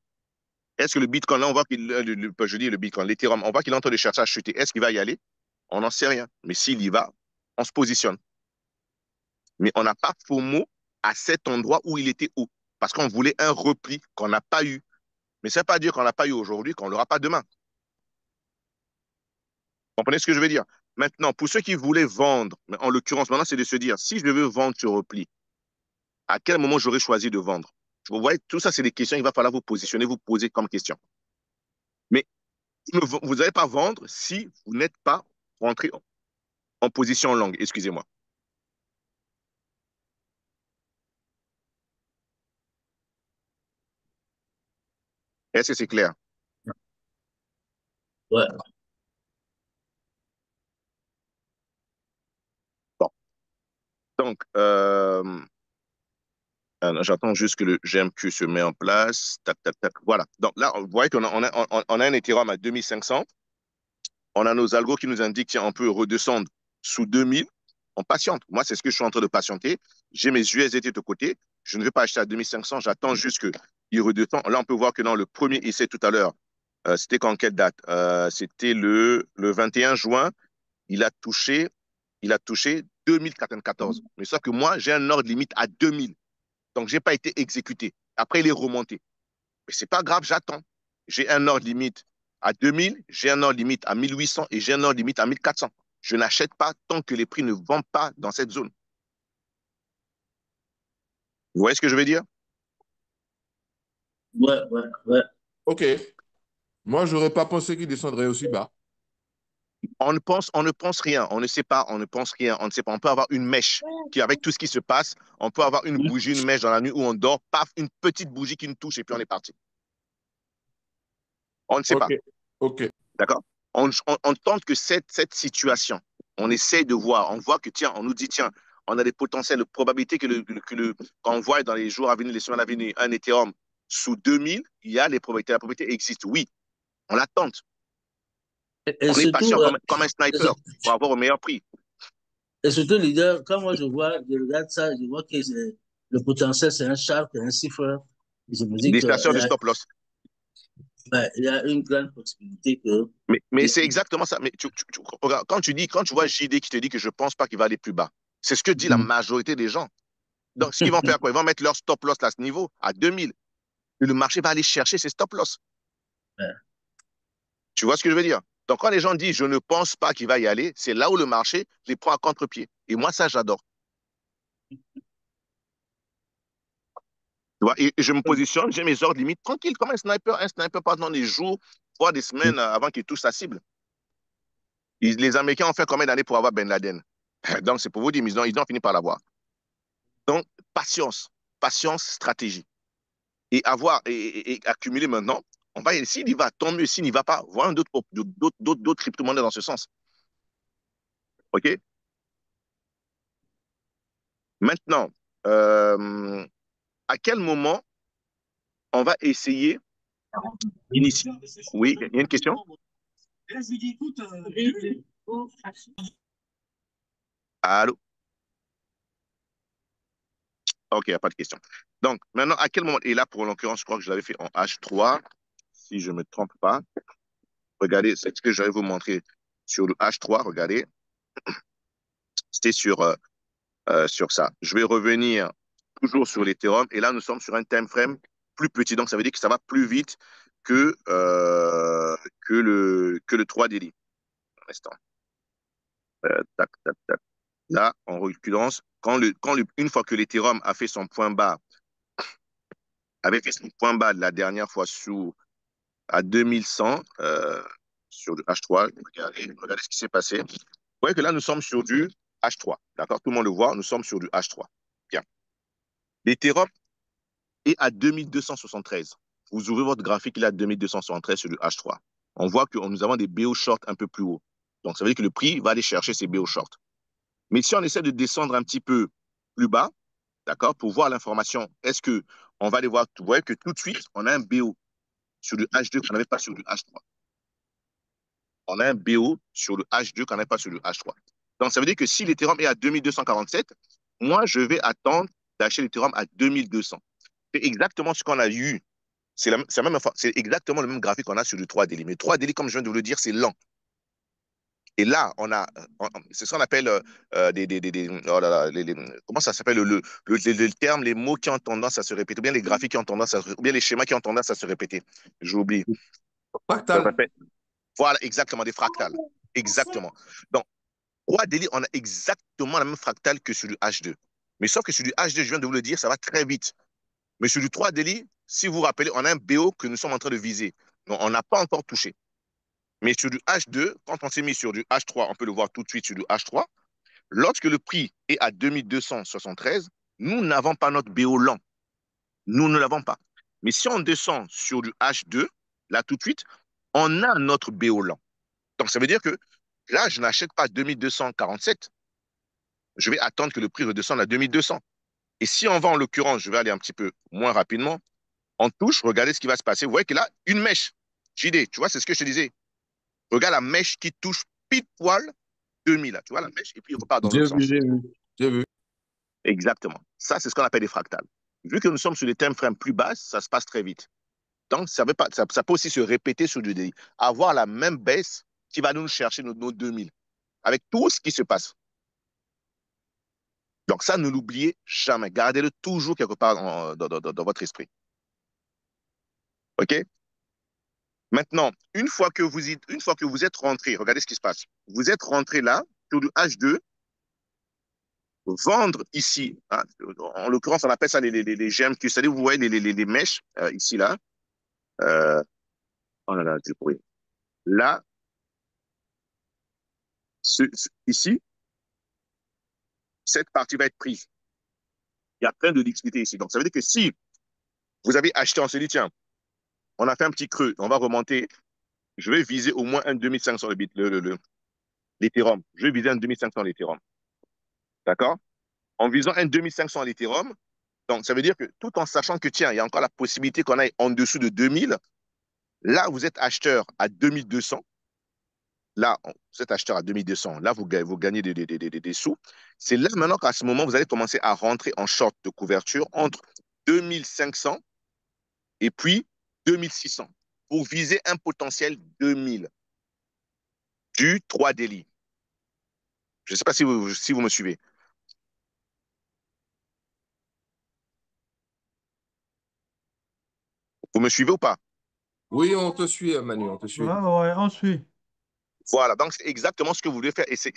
Est-ce que le Bitcoin, là, on voit je dis le Bitcoin, l'Ethereum, on voit qu'il est en train de chercher à chuter. Est-ce qu'il va y aller? On n'en sait rien. Mais s'il y va, on se positionne. Mais on n'a pas FOMO à cet endroit où il était haut. Parce qu'on voulait un repli qu'on n'a pas eu. Mais ça ne veut pas dire qu'on ne l'a pas eu aujourd'hui, qu'on ne l'aura pas demain. Vous comprenez ce que je veux dire? Maintenant, pour ceux qui voulaient vendre, mais en l'occurrence, maintenant, c'est de se dire, si je veux vendre sur repli, à quel moment j'aurais choisi de vendre? Vous voyez, tout ça, c'est des questions, il va falloir vous positionner, vous poser comme question. Mais vous n'allez pas vendre si vous n'êtes pas rentré en position longue, excusez-moi. Est-ce que c'est clair? Ouais. Bon. Donc, j'attends juste que le GMQ se met en place. Tac, tac, tac. Voilà. Donc là, vous voyez qu'on a, on a un Ethereum à 2500. On a nos algos qui nous indiquent qu'on peut redescendre sous 2000. On patiente. Moi, c'est ce que je suis en train de patienter. J'ai mes USDT de côté. Je ne vais pas acheter à 2500. J'attends juste qu'il redescende. Là, on peut voir que dans le premier essai tout à l'heure, c'était quand quelle date? C'était le 21 juin. Il a touché, il a touché 2094. Mais sauf que moi, j'ai un ordre limite à 2000. Donc, je n'ai pas été exécuté. Après, il est remonté. Mais ce n'est pas grave, j'attends. J'ai un ordre limite à 2000, j'ai un ordre limite à 1800 et j'ai un ordre limite à 1400. Je n'achète pas tant que les prix ne vont pas dans cette zone. Vous voyez ce que je veux dire? Ouais, ouais, ouais. OK. Moi, je n'aurais pas pensé qu'il descendrait aussi bas. On ne pense rien, on ne sait pas, on ne pense rien, on ne sait pas. On peut avoir une mèche qui, avec tout ce qui se passe, on peut avoir une bougie, une mèche dans la nuit où on dort, paf, une petite bougie qui nous touche et puis on est parti. On ne sait pas. OK. D'accord? On tente que cette situation, on essaie de voir, on voit que, tiens, on nous dit, tiens, on a des potentiels, de probabilité qu'on voit dans les jours à venir, les semaines à venir, un Ethereum sous 2000, il y a les probabilités, la probabilité existe, oui, on la tente. Et On est surtout, patient comme un sniper pour avoir au meilleur prix. et surtout, leader, quand moi je regarde ça, je vois que le potentiel, c'est un shark, un chiffre. Je me dis Des qu'il stations de stop loss. y a une grande possibilité que. Mais c'est exactement ça. Mais regarde, quand tu vois JD qui te dit que je ne pense pas qu'il va aller plus bas, c'est ce que dit la majorité des gens. Donc, ce qu'ils vont faire, quoi? Ils vont mettre leur stop loss à ce niveau, à 2000. Et le marché va aller chercher ses stop loss. Ouais. Tu vois ce que je veux dire? Donc, quand les gens disent je ne pense pas qu'il va y aller, c'est là où le marché les prend à contre-pied. Et moi, ça, j'adore. Tu vois, et je me positionne, j'ai mes ordres limites tranquille, comme un sniper pendant des jours, voire des semaines avant qu'il touche sa cible. Les Américains ont fait combien d'années pour avoir Ben Laden? Donc, c'est pour vous dire, mais ils ont fini par l'avoir. Donc, patience, patience, stratégie. Et accumuler maintenant, on va, s'il y va, tant mieux. S'il n'y va pas, voyons d'autres crypto-monnaies dans ce sens. OK? Maintenant, à quel moment on va essayer d'initier? Oui, il y a une question? Allô? OK, il n'y a pas de question. Donc, maintenant, à quel moment? Et là, pour l'occurrence, je crois que je l'avais fait en H3, si je ne me trompe pas. Regardez, c'est ce que je vais vous montrer sur le H3. Regardez, c'était sur ça. Je vais revenir toujours sur l'Ethereum. Et là, nous sommes sur un time frame plus petit. Donc, ça veut dire que ça va plus vite que le 3 daily. Un instant. Tac, tac, tac. Là, en reculance, une fois que l'Ethereum a fait son point bas, avait fait son point bas la dernière fois à 2100 sur le H3, regardez ce qui s'est passé. Vous voyez que là, nous sommes sur du H3. D'accord? Tout le monde le voit, nous sommes sur du H3. Bien. L'Ethereum est à 2273. Vous ouvrez votre graphique, il est à 2273 sur le H3. On voit que nous avons des BO short un peu plus haut. Donc, ça veut dire que le prix va aller chercher ces BO short. Mais si on essaie de descendre un petit peu plus bas, d'accord, pour voir l'information, est-ce que on va aller voir, vous voyez que tout de suite, on a un BO sur le H2 qu'on n'avait pas sur le H3. On a un BO sur le H2 qu'on n'avait pas sur le H3. Donc, ça veut dire que si l'Ethereum est à 2247, moi, je vais attendre d'acheter l'Ethereum à 2200. C'est exactement ce qu'on a eu. C'est exactement le même graphique qu'on a sur le 3 daily. Mais 3 daily, comme je viens de vous le dire, c'est lent. Et là, c'est ce qu'on appelle oh là là, comment ça s'appelle le terme, les mots qui ont tendance à se répéter, ou bien les graphiques qui ont tendance ou bien les schémas qui ont tendance à se répéter. J'oublie. Fractal. Voilà, exactement, des fractales. Exactement. Donc, 3 daily, on a exactement la même fractale que sur du H2. Mais sauf que sur du H2, je viens de vous le dire, ça va très vite. Mais sur du 3 daily, si vous vous rappelez, on a un BO que nous sommes en train de viser. Donc, on n'a pas encore touché. Mais sur du H2, quand on s'est mis sur du H3, on peut le voir tout de suite sur du H3. Lorsque le prix est à 2273, nous n'avons pas notre BO lent. Nous ne l'avons pas. Mais si on descend sur du H2, là tout de suite, on a notre BO lent. Donc ça veut dire que là, je n'achète pas 2247. Je vais attendre que le prix redescende à 2200. Et si on va en l'occurrence, je vais aller un petit peu moins rapidement, on touche, regardez ce qui va se passer. Vous voyez que là, une mèche. JD, tu vois, c'est ce que je te disais. Regarde la mèche qui touche pile poil 2000. Là. Tu vois la mèche et puis il repart dans l'autre sens. J'ai vu. Exactement. Ça, c'est ce qu'on appelle des fractales. Vu que nous sommes sur des time frames plus basses, ça se passe très vite. Donc, ça peut aussi se répéter sur du DI. Avoir la même baisse qui va nous chercher nos 2000 avec tout ce qui se passe. Donc, ça, ne l'oubliez jamais. Gardez-le toujours quelque part dans votre esprit. OK? Maintenant, une fois que vous êtes rentré, regardez ce qui se passe. Vous êtes rentré là, sur du H2, vendre ici. Hein, en l'occurrence, on appelle ça les GMQ. C'est-à-dire, vous voyez les mèches ici, là. Oh là là, du bruit. Là, Ici, cette partie va être prise. Il y a plein de liquidités ici. Donc, ça veut dire que si vous avez acheté, on se dit, tiens, on a fait un petit creux, on va remonter, je vais viser au moins un 2500 l'Ethereum. Je vais viser un 2500 l'Ethereum. D'accord? En visant un 2500 l'Ethereum, donc ça veut dire que tout en sachant que, tiens, il y a encore la possibilité qu'on aille en dessous de 2000, là, vous êtes acheteur à 2200. Là, vous êtes acheteur à 2200. Là, vous gagnez des sous. C'est là maintenant qu'à ce moment, vous allez commencer à rentrer en short de couverture entre 2500 et puis 2600 pour viser un potentiel 2000 du 3 daily. Je ne sais pas si vous me suivez. Vous me suivez ou pas? Oui, on te suit, Manu, on te Ouais, suit. ouais, on suit. Voilà, donc c'est exactement ce que vous devez faire. Et ce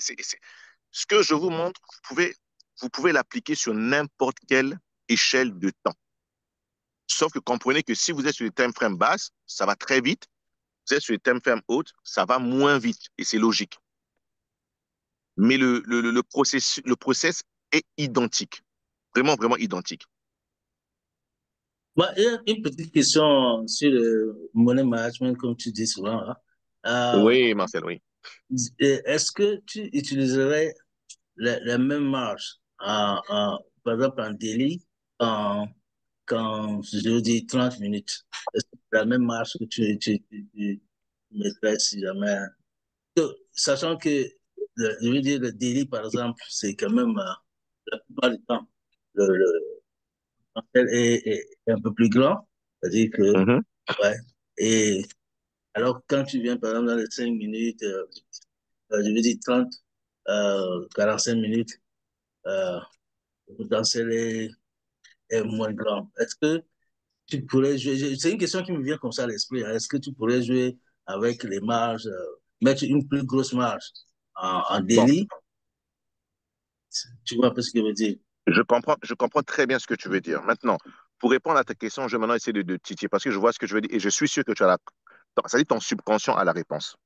que je vous montre, vous pouvez l'appliquer sur n'importe quelle échelle de temps. Sauf que comprenez que si vous êtes sur les time frames basses, ça va très vite. Vous êtes sur les time frames hautes, ça va moins vite. Et c'est logique. Mais le process est identique. Vraiment, vraiment identique. Moi, il y a une petite question sur le money management, comme tu dis souvent, hein. Oui, Marcel, oui. Est-ce que tu utiliserais les mêmes marges, par exemple en daily, en, quand je dis 30 minutes? Est-ce que c'est la même marge que tu mettrais si jamais. Sachant que, je veux dire, le daily, par exemple, c'est quand même, la plupart du temps, le potentiel est un peu plus grand. C'est-à-dire que, Mhm. ouais. Et alors, quand tu viens, par exemple, dans les 5 minutes, je veux dire 30, 45 minutes, euh, le potentiel est moins grand. Est-ce que tu pourrais jouer, c'est une question qui me vient comme ça à l'esprit, hein. Est-ce que tu pourrais jouer avec les marges, mettre une plus grosse marge en Bon, daily? Tu vois un peu ce que je veux dire? je comprends très bien ce que tu veux dire. Maintenant, pour répondre à ta question, je vais maintenant essayer de titiller parce que je vois ce que je veux dire et je suis sûr que tu as ça dit ton subconscient a la réponse.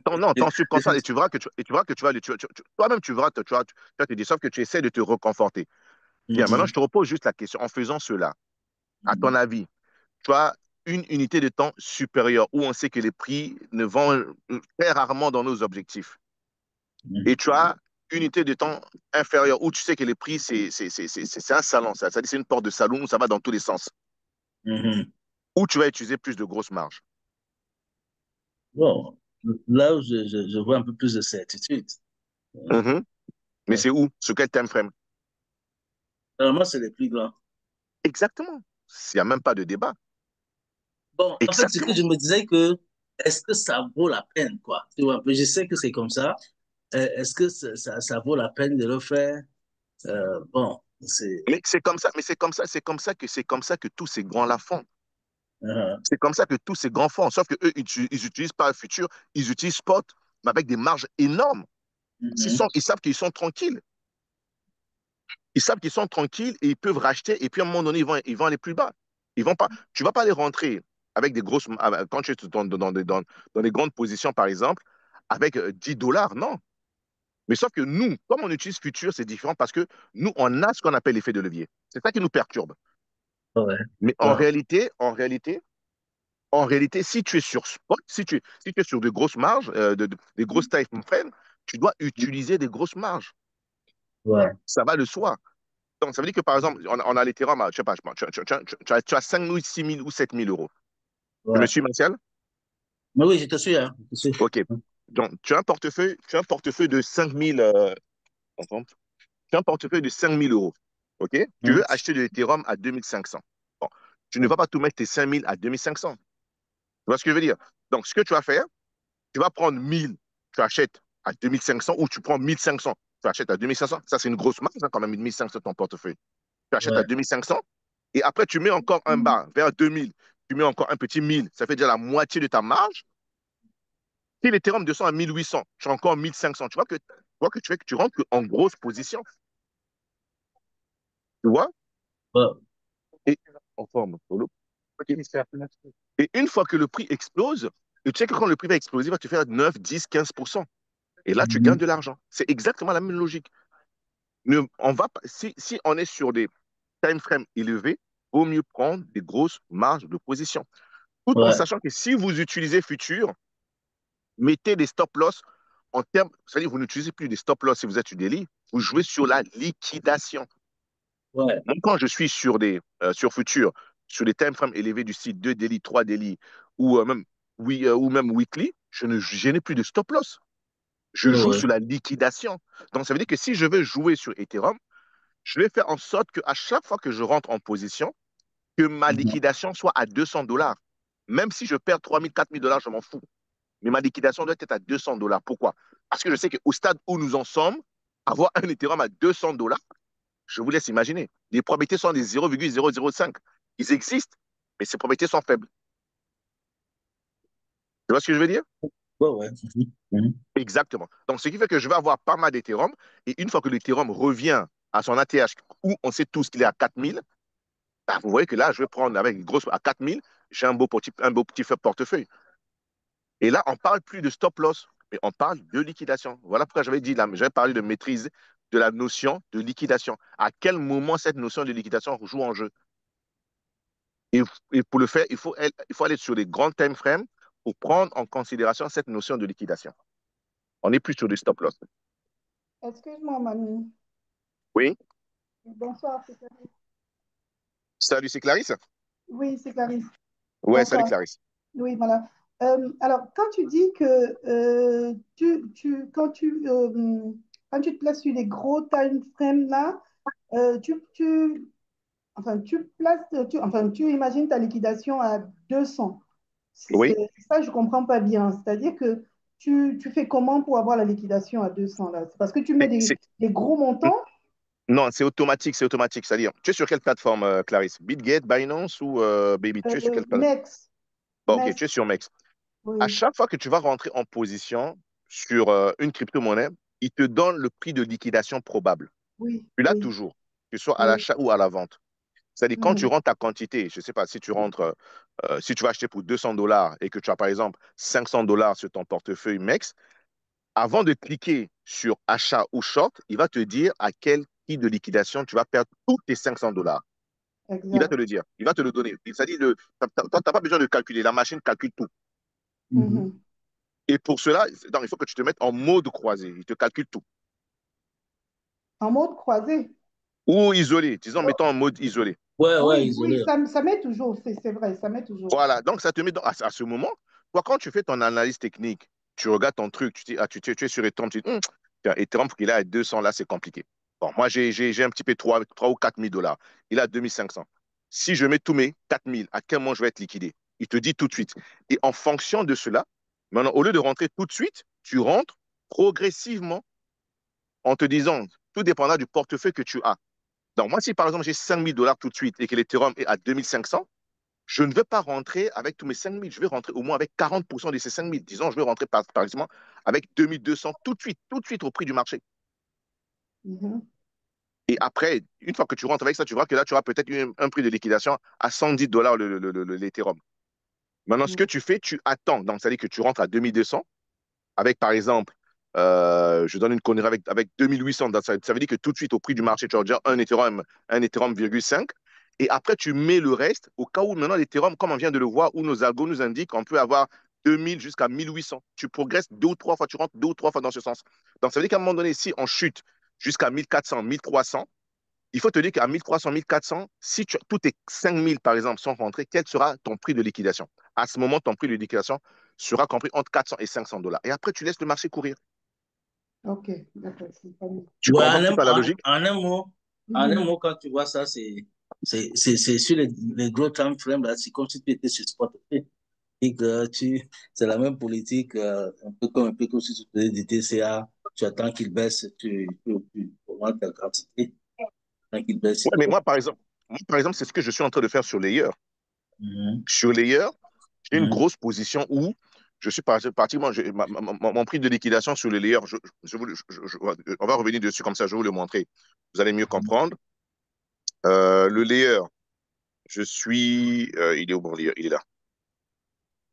Non, ton subconscient, et tu verras que tu vas, toi-même, tu verras, tu vas te dire, sauf que tu essaies de te reconforter. Bien, maintenant, Mhm, je te repose juste la question. En faisant cela, à ton mhm, avis, tu as une unité de temps supérieure où on sait que les prix ne vont très rarement dans nos objectifs. Et mhm, tu as une unité de temps inférieure où tu sais que les prix, c'est un salon. C'est-à-dire c'est une porte de salon où ça va dans tous les sens. mhm. Où tu vas utiliser plus de grosses marges. Bon, là où je vois un peu plus de certitude. Mhm. Mais Ouais. c'est où? Sur quel time frame? Normalement, c'est les plus grands. Exactement. Il n'y a même pas de débat. Bon, en fait, c'est que Exactement. je me disais que est-ce que ça vaut la peine, quoi? Tu vois, un peu, je sais que c'est comme ça. Est-ce que ça vaut la peine de le faire? Bon, c'est. Mais c'est comme ça, c'est comme ça que tous ces grands-là font. euh, C'est comme ça que tous ces grands font. Sauf que eux, ils utilisent pas le futur, ils utilisent spot, mais avec des marges énormes. mhm, Ils savent qu'ils sont tranquilles. Ils savent qu'ils sont tranquilles et ils peuvent racheter. Et puis à un moment donné, ils vont aller plus bas. Ils vont pas, tu vas pas aller rentrer avec des grosses, quand tu es dans des grandes positions, par exemple, avec 10 dollars. Non. Mais sauf que nous, comme on utilise futur, c'est différent parce que nous, on a ce qu'on appelle l'effet de levier. C'est ça qui nous perturbe. ouais, Mais bon, en réalité, si tu es sur spot, si tu es sur de grosses marges, des grosses time frames, tu dois utiliser des grosses marges. ouais, Ça va de soi. Donc, ça veut dire que, par exemple, on a l'Ethereum, je sais pas, tu as 5 000, 6 000 ou 7 000 euros. Tu me ouais. suis, Martial? Mais oui, je te suis, hein, je te suis. OK. Donc, tu as un portefeuille de 5 000, attends, tu as un portefeuille de 5 000 euros. OK? Tu Mhm, veux acheter de l'Ethereum à 2500. Bon, tu ne vas pas tout mettre tes 5 000 à 2500. Tu vois ce que je veux dire? Donc, ce que tu vas faire, tu vas prendre 1000, tu achètes à 2500 ou tu prends 1500, tu achètes à 2500. Ça, c'est une grosse marge hein, quand même, 1500 ton portefeuille. Tu achètes à ouais. 2500 et après, tu mets encore un bas vers 2000. Tu mets encore un petit 1000. Ça fait déjà la moitié de ta marge. Si l'Ethereum descend à 1800, tu as encore 1500. Tu rentres en grosse position. Tu vois? Ouais. Et, en forme, solo. Et une fois que le prix explose, et tu sais que quand le prix va exploser, il va te faire 9, 10, 15%. Et là, tu gagnes de l'argent. C'est exactement la même logique. Si on est sur des time frames élevés, vaut mieux prendre des grosses marges de position. Tout en Ouais. sachant que si vous utilisez futur, mettez des stop loss en termes, c'est-à-dire vous n'utilisez plus des stop loss si vous êtes sur daily, vous jouez sur la liquidation. Ouais. Moi, quand je suis sur futur, sur des time frames élevés du site 2 daily, 3 daily ou même weekly, je n'ai plus de stop loss. Je Ouais. joue Ouais. sur la liquidation. Donc, ça veut dire que si je veux jouer sur Ethereum, je vais faire en sorte qu'à chaque fois que je rentre en position, que ma Mhm. liquidation soit à 200 dollars. Même si je perds 3 000, 4 000 dollars, je m'en fous. Mais ma liquidation doit être à 200 dollars. Pourquoi? Parce que je sais qu'au stade où nous en sommes, avoir un Ethereum à 200 dollars, je vous laisse imaginer. Les probabilités sont des 0,005. Ils existent, mais ces probabilités sont faibles. Tu vois ce que je veux dire? Ouais, ouais. Mhm. Exactement. Donc, ce qui fait que je vais avoir pas mal d'Ethereum. Et une fois que l'Ethereum revient à son ATH, où on sait tous qu'il est à 4000, bah, vous voyez que là, je vais prendre avec une grosse à 4000, j'ai un beau petit portefeuille. Et là, on ne parle plus de stop loss, mais on parle de liquidation. Voilà pourquoi j'avais dit là, j'avais parlé de maîtrise de la notion de liquidation. À quel moment cette notion de liquidation joue en jeu? Et, et pour le faire, il faut aller sur les grands time frames pour prendre en considération cette notion de liquidation. On n'est plus sur du stop loss. Excuse-moi, Manu. Oui. Bonsoir, c'est Clarisse. Salut, c'est Clarisse? Oui, c'est Clarisse. Ouais, salut Bonsoir. Clarisse. Oui, voilà. Alors, quand tu dis que quand tu te places sur les gros time frames là, enfin, tu imagines ta liquidation à 200. Oui. Ça, je ne comprends pas bien. C'est-à-dire que tu fais comment pour avoir la liquidation à 200 là? C'est parce que tu mets C'est- c'est- des gros montants? Non, c'est automatique, c'est automatique. C'est-à-dire, tu es sur quelle plateforme, Clarisse? BitGet, Binance ou Baby? Tu es sur quelle plateforme? MEX. Bon, ok, MEX. tu es sur Mex. À Oui, chaque fois que tu vas rentrer en position sur une crypto-monnaie, il te donne le prix de liquidation probable. oui, Tu l'as oui, toujours, que ce soit à oui. l'achat ou à la vente. C'est-à-dire, quand tu Mhm. rentres ta quantité, je ne sais pas, si tu rentres, si tu vas acheter pour 200 dollars et que tu as par exemple 500 dollars sur ton portefeuille MEX, avant de cliquer sur achat ou short, il va te dire à quel prix de liquidation tu vas perdre tous tes 500 dollars. Il va te Exact. le dire, il va te le donner. C'est-à-dire, tu n'as pas besoin de calculer, la machine calcule tout. Mhm. Mhm. Et pour cela, donc, il faut que tu te mettes en mode croisé. Il te calcule tout. En mode croisé. Ou isolé. Disons, mettons en mode isolé. Ouais, ouais, Oui, oui, isolé. ça met toujours, c'est vrai, ça met toujours. Voilà. Donc, ça te met à ce moment. Toi, quand tu fais ton analyse technique, tu regardes ton truc, tu dis, ah, tu es sur Ethereum, tu dis, tiens, Ethereum, pour qu'il est à 200, là, c'est compliqué. Bon, moi, j'ai un petit peu 3 ou 4 000 dollars. Il est à 2500. Si je mets tous mes 4 000, à quel moment je vais être liquidé? Il te dit tout de suite. Et en fonction de cela, maintenant, au lieu de rentrer tout de suite, tu rentres progressivement en te disant, tout dépendra du portefeuille que tu as. Donc, moi, si par exemple j'ai 5 000 dollars tout de suite et que l'Ethereum est à 2500, je ne vais pas rentrer avec tous mes 5 000. Je vais rentrer au moins avec 40% de ces 5 000. Disons, je vais rentrer par exemple avec 2200 tout de suite au prix du marché. Mhm. Et après, une fois que tu rentres avec ça, tu vois que là, tu auras peut-être un prix de liquidation à 110 dollars l'Ethereum. Maintenant, ce que Mhm. tu fais, tu attends. Donc, ça veut dire que tu rentres à 2200 avec, par exemple, je donne une connerie avec 2800. Ça veut dire que tout de suite, au prix du marché, tu vas dire un Ethereum, 0,5. Et après, tu mets le reste au cas où maintenant l'Ethereum, comme on vient de le voir, où nos algos nous indiquent qu'on peut avoir 2000 jusqu'à 1800. Tu progresses 2 ou 3 fois, tu rentres 2 ou 3 fois dans ce sens. Donc, ça veut dire qu'à un moment donné, si on chute jusqu'à 1400, 1300, il faut te dire qu'à 1300, 1400, si tous tes 5000, par exemple, sont rentrés, quel sera ton prix de liquidation? À ce moment, ton prix de liquidation sera compris entre 400 et 500 dollars. Et après, tu laisses le marché courir. Ok, d'accord, c'est pas mieux. Tu Ouais, comprends un petit peu la logique? en un Mhm. mot, quand tu vois ça, c'est sur les gros time frames, là, c'est comme si tu étais sur Spotify. Et que c'est la même politique, un peu comme si tu faisais du TCA, tu attends qu'il baisse, tu augmentes ta quantité, tant qu'il baisse. Ouais, mais moi, par exemple, c'est ce que je suis en train de faire sur Layer. Mhm. Sur Layer, j'ai une Mhm. grosse position où je suis pratiquement, mon prix de liquidation sur le Layer, on va revenir dessus comme ça, je vais vous le montrer. Vous allez mieux comprendre. Le Layer, il est où mon Layer? Il est là.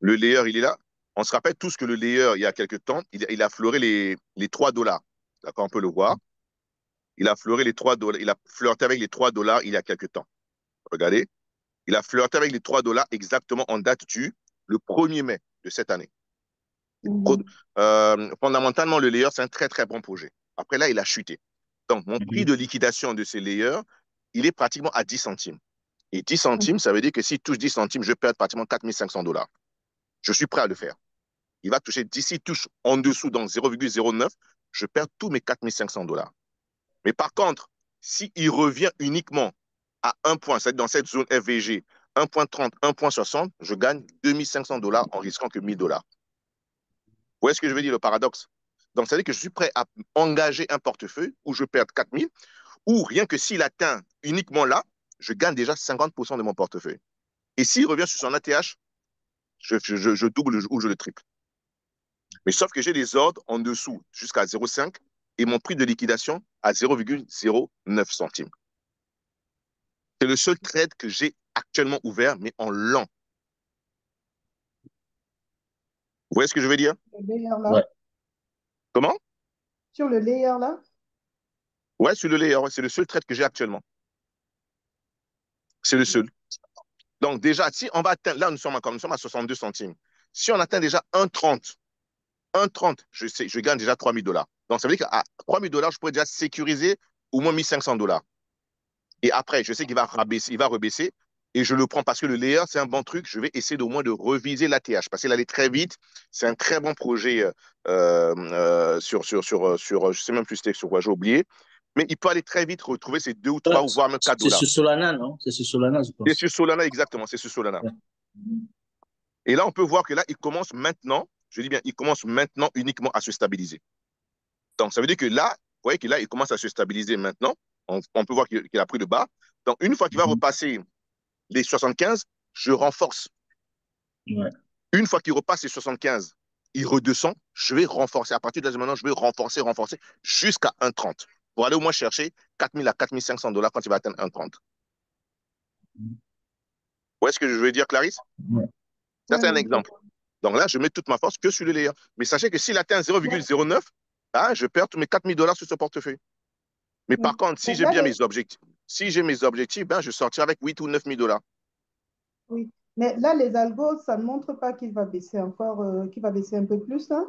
Le Layer, il est là. On se rappelle tous que le layer, il y a quelques temps, il a fleuré les 3 dollars. D'accord, on peut le voir. Il a fleuré les 3 dollars. Il a flirté avec les 3 dollars il y a quelques temps. Regardez. Il a flirté avec les 3 dollars exactement en date du le 1er mai de cette année. Fondamentalement, le layer, c'est un très, très bon projet. Après, là, il a chuté. Donc, mon prix de liquidation de ces layers, il est pratiquement à 10 centimes. Et 10 centimes, ça veut dire que s'il touche 10 centimes, je perds pratiquement 4500 dollars. Je suis prêt à le faire. Il va toucher, d'ici, touche en dessous dans 0,09, je perds tous mes 4500 dollars. Mais par contre, s'il revient uniquement à 1 point, c'est-à-dire dans cette zone FVG, 1,30, 1,60, je gagne 2500 dollars en risquant que 1000 dollars. Vous voyez ce que je veux dire, le paradoxe? Donc, ça veut dire que je suis prêt à engager un portefeuille où je perds 4000, ou rien que s'il atteint uniquement là, je gagne déjà 50% de mon portefeuille. Et s'il revient sur son ATH, je double ou je le triple. Mais sauf que j'ai des ordres en dessous jusqu'à 0,5 et mon prix de liquidation à 0,09 centimes. C'est le seul trade que j'ai actuellement ouvert, mais en lent. Vous voyez ce que je veux dire? Le layer là. Ouais. Comment? Sur le layer là. Ouais, sur le layer, ouais, c'est le seul trade que j'ai actuellement. C'est le seul. Donc déjà, si on va atteindre, là nous sommes à 62 centimes. Si on atteint déjà 1,30, je gagne déjà 3000 dollars. Donc ça veut dire qu'à 3000 dollars, je pourrais déjà sécuriser au moins 1500 dollars. Et après, je sais qu'il va rabaisser, il va rebaisser. Et je le prends parce que le layer, c'est un bon truc. Je vais essayer au moins de reviser l'ATH parce qu'il allait très vite. C'est un très bon projet je sais même plus c'était sur quoi, j'ai oublié. Mais il peut aller très vite retrouver ses 2 ou 3 ou voire même 4 C'est dollars. sur Solana, non? C'est sur Solana, je C'est pense. sur Solana, exactement. C'est sur Solana. Ouais. Et là, on peut voir que là, il commence maintenant, je dis bien, il commence maintenant uniquement à se stabiliser. Donc, ça veut dire que là, vous voyez que là, il commence à se stabiliser maintenant. On peut voir qu'il a pris le bas. Donc, une fois qu'il va repasser les 75, je renforce. Ouais. Une fois qu'il repasse les 75, il redescend, je vais renforcer. À partir de maintenant, je vais renforcer jusqu'à 1,30 pour aller au moins chercher 4000 à 4500 dollars quand il va atteindre 1,30. Vous voyez ce que je veux dire, Clarisse? Ouais. Ça, c'est un exemple. Donc là, je mets toute ma force que sur le layer. Mais sachez que s'il atteint 0,09, je perds tous mes 4000 dollars sur ce portefeuille. Mais par contre, si j'ai bien mes objectifs, je sortirai avec 8 ou 9000 dollars. Oui, mais là, les algos, ça ne montre pas qu'il va baisser encore, qu'il va baisser un peu plus, là.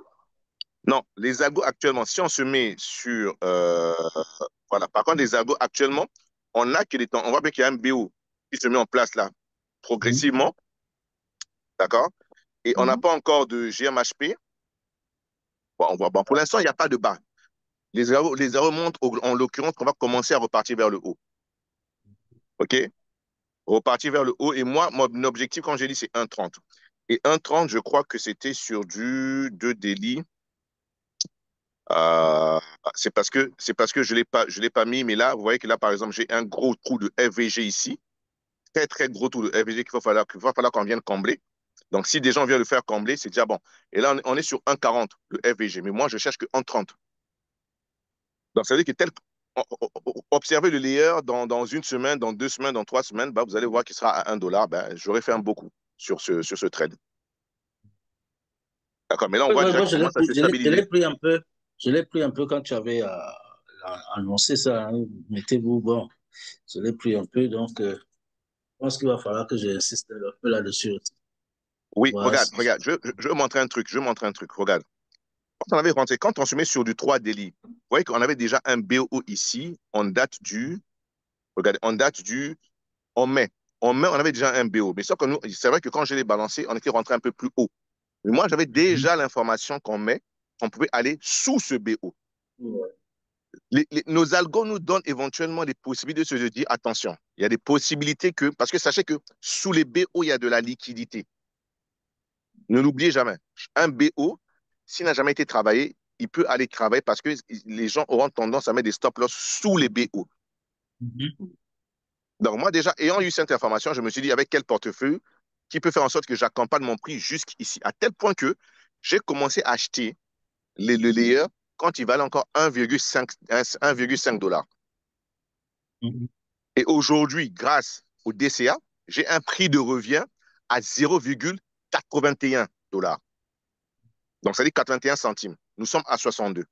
Non, les algos actuellement, si on se met sur... voilà, par contre, les algos actuellement, on a que les temps. On voit bien qu'il y a un BO qui se met en place là, progressivement. D'accord? Et on n'a pas encore de GMHP. Bon, on voit, bon, pour l'instant, il n'y a pas de bas. Les arrows montrent, en l'occurrence, qu'on va commencer à repartir vers le haut. OK? Repartir vers le haut. Et moi, mon objectif, comme j'ai dit, c'est 1,30. Et 1,30, je crois que c'était sur du 2 daily. C'est parce que je l'ai pas mis, mais là, vous voyez que là, par exemple, j'ai un gros trou de FVG ici. Très, très gros trou de FVG qu'il va falloir qu'on vienne combler. Donc, si des gens viennent le faire combler, c'est déjà bon. Et là, on est sur 1,40, le FVG. Mais moi, je cherche que 1,30. Donc, ça veut dire que observez le layer dans une semaine, dans 2 semaines, dans 3 semaines, bah, vous allez voir qu'il sera à 1 dollar. Ben, j'aurais fait un beaucoup sur ce trade. D'accord, mais là, on voit déjà Moi, qu'il commence à se stabiliser. je l'ai pris un peu quand tu avais annoncé ça. Hein. Mettez-vous, bon, je l'ai pris un peu, donc je pense qu'il va falloir que j'insiste un peu là-dessus. Oui, Voilà. regarde, je vais montrer un truc, regarde. Quand on se met sur du 3 daily, vous voyez qu'on avait déjà un BO ici, regardez, en mai. En mai, on avait déjà un BO. Mais sauf que nous, c'est vrai que quand je l'ai balancé, on était rentré un peu plus haut. Mais moi, j'avais déjà l'information qu'en mai, on pouvait aller sous ce BO. Nos algos nous donnent éventuellement des possibilités de se dire, attention, il y a des possibilités parce que sachez que sous les BO, il y a de la liquidité. Ne l'oubliez jamais. Un BO, s'il n'a jamais été travaillé, il peut aller travailler parce que les gens auront tendance à mettre des stop-loss sous les BO. Donc, moi, déjà, ayant eu cette information, je me suis dit, avec quel portefeuille qui peut faire en sorte que j'accompagne mon prix jusqu'ici, à tel point que j'ai commencé à acheter le layer quand il valait encore 1,5 dollars. Et aujourd'hui, grâce au DCA, j'ai un prix de revient à 0,81 dollars. Donc, ça veut dire 81 centimes. Nous sommes à 62.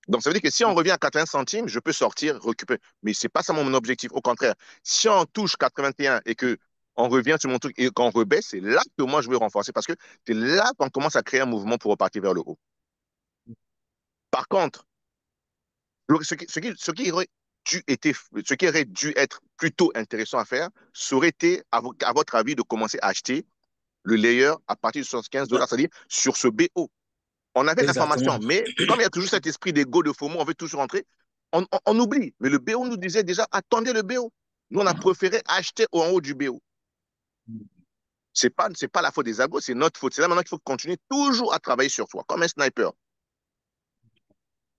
Donc, ça veut dire que si on revient à 81 centimes, je peux sortir, récupérer. Mais ce n'est pas ça mon objectif. Au contraire, si on touche 81 et que on revient sur mon truc et qu'on rebaisse, c'est là que moi, je veux renforcer parce que c'est là qu'on commence à créer un mouvement pour repartir vers le haut. Par contre, ce qui aurait dû être plutôt intéressant à faire, ça aurait été, à votre avis, de commencer à acheter le layer à partir de 75 $, c'est-à-dire sur ce BO. On avait l'information, Exactement. mais comme il y a toujours cet esprit d'ego, de FOMO, on veut toujours rentrer, on oublie. Mais le BO nous disait déjà, attendez le BO. Nous, on a préféré acheter en haut du BO. C'est pas la faute des algos, c'est notre faute. C'est là maintenant qu'il faut continuer toujours à travailler sur soi, comme un sniper.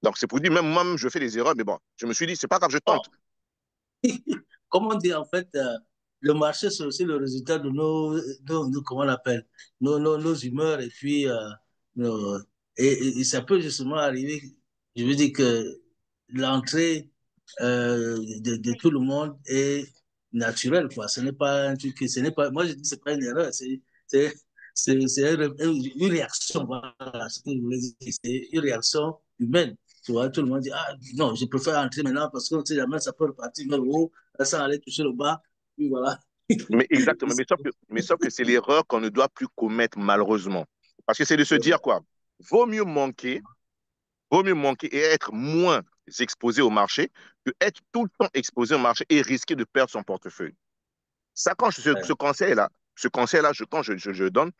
Donc, c'est pour dire, même moi, je fais des erreurs, mais bon, je me suis dit, c'est pas grave, je Bon, tente. comment dire, en fait, le marché, c'est aussi le résultat de comment on appelle, nos humeurs et puis, nos- et ça peut justement arriver, je veux dire que l'entrée de tout le monde est naturelle, quoi. Ce n'est pas un truc, ce n'est pas, moi je dis, c'est pas une erreur, c'est, une réaction, voilà, ce que je voulais dire, c'est une réaction humaine. Tu vois, tout le monde dit, ah non, je préfère entrer maintenant parce que tu sais jamais ça peut repartir vers le haut, sans aller toucher le bas, puis voilà. Mais exactement, mais sauf que c'est l'erreur qu'on ne doit plus commettre, malheureusement. Parce que c'est de se dire quoi? Vaut mieux manquer, vaut mieux manquer et être moins exposé au marché que être tout le temps exposé au marché et risquer de perdre son portefeuille. Ça, quand ce conseil-là, quand je donne,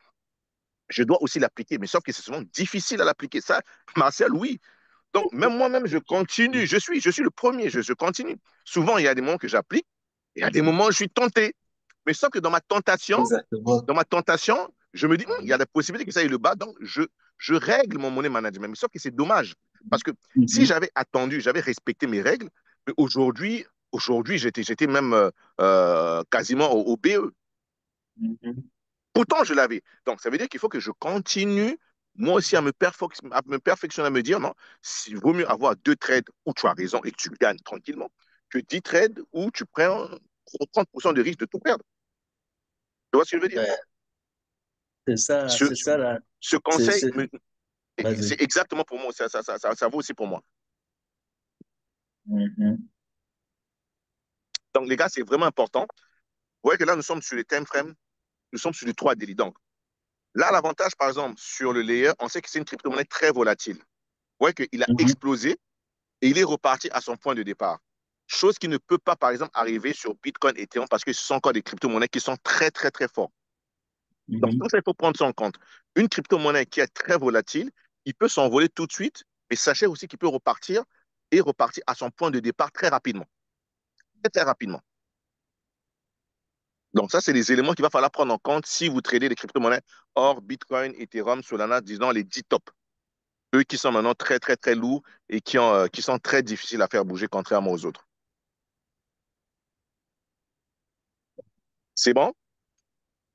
je dois aussi l'appliquer. Mais sauf que c'est souvent difficile à l'appliquer. Ça, Marcel, oui. Donc, même moi-même, je continue. Je suis le premier. Je continue. Souvent, il y a des moments que j'applique. Il y a des moments où je suis tenté. Mais sauf que Exactement. dans ma tentation, je me dis, il y a la possibilité que ça aille le bas. Donc, je règle mon money management. Mais sauf que c'est dommage. Parce que si Mhm. j'avais attendu, j'avais respecté mes règles, mais aujourd'hui, j'étais même quasiment au BE. Mhm. Pourtant, je l'avais. Donc, ça veut dire qu'il faut que je continue, moi aussi, à me perfectionner, à me dire, non, il vaut mieux avoir 2 trades où tu as raison et que tu gagnes tranquillement, que 10 trades où tu prends 30% de risque de tout perdre. Tu vois ce que je veux dire? Ouais, Ce, c'est ça là. ce C'est, conseil, c'est... Vas-y. c'est exactement pour moi. Ça vaut aussi pour moi. Mhm. Donc, les gars, c'est vraiment important. Vous voyez que là, nous sommes sur les time frames, nous sommes sur les 3 délits. Donc, là, l'avantage, par exemple, sur le layer, on sait que c'est une crypto-monnaie très volatile. Vous voyez qu'il a Mhm. explosé et il est reparti à son point de départ. Chose qui ne peut pas, par exemple, arriver sur Bitcoin et Ethereum parce que ce sont encore des crypto-monnaies qui sont très, très, très fortes. Donc, Mhm. tout ça, il faut prendre ça en compte. Une crypto-monnaie qui est très volatile, il peut s'envoler tout de suite, mais sachez aussi qu'il peut repartir et repartir à son point de départ très rapidement. Très, très rapidement. Donc, ça, c'est des éléments qu'il va falloir prendre en compte si vous tradez des crypto-monnaies hors Bitcoin, Ethereum, Solana, disons les 10 tops. Eux qui sont maintenant très, très, très lourds et qui sont très difficiles à faire bouger contrairement aux autres. C'est bon?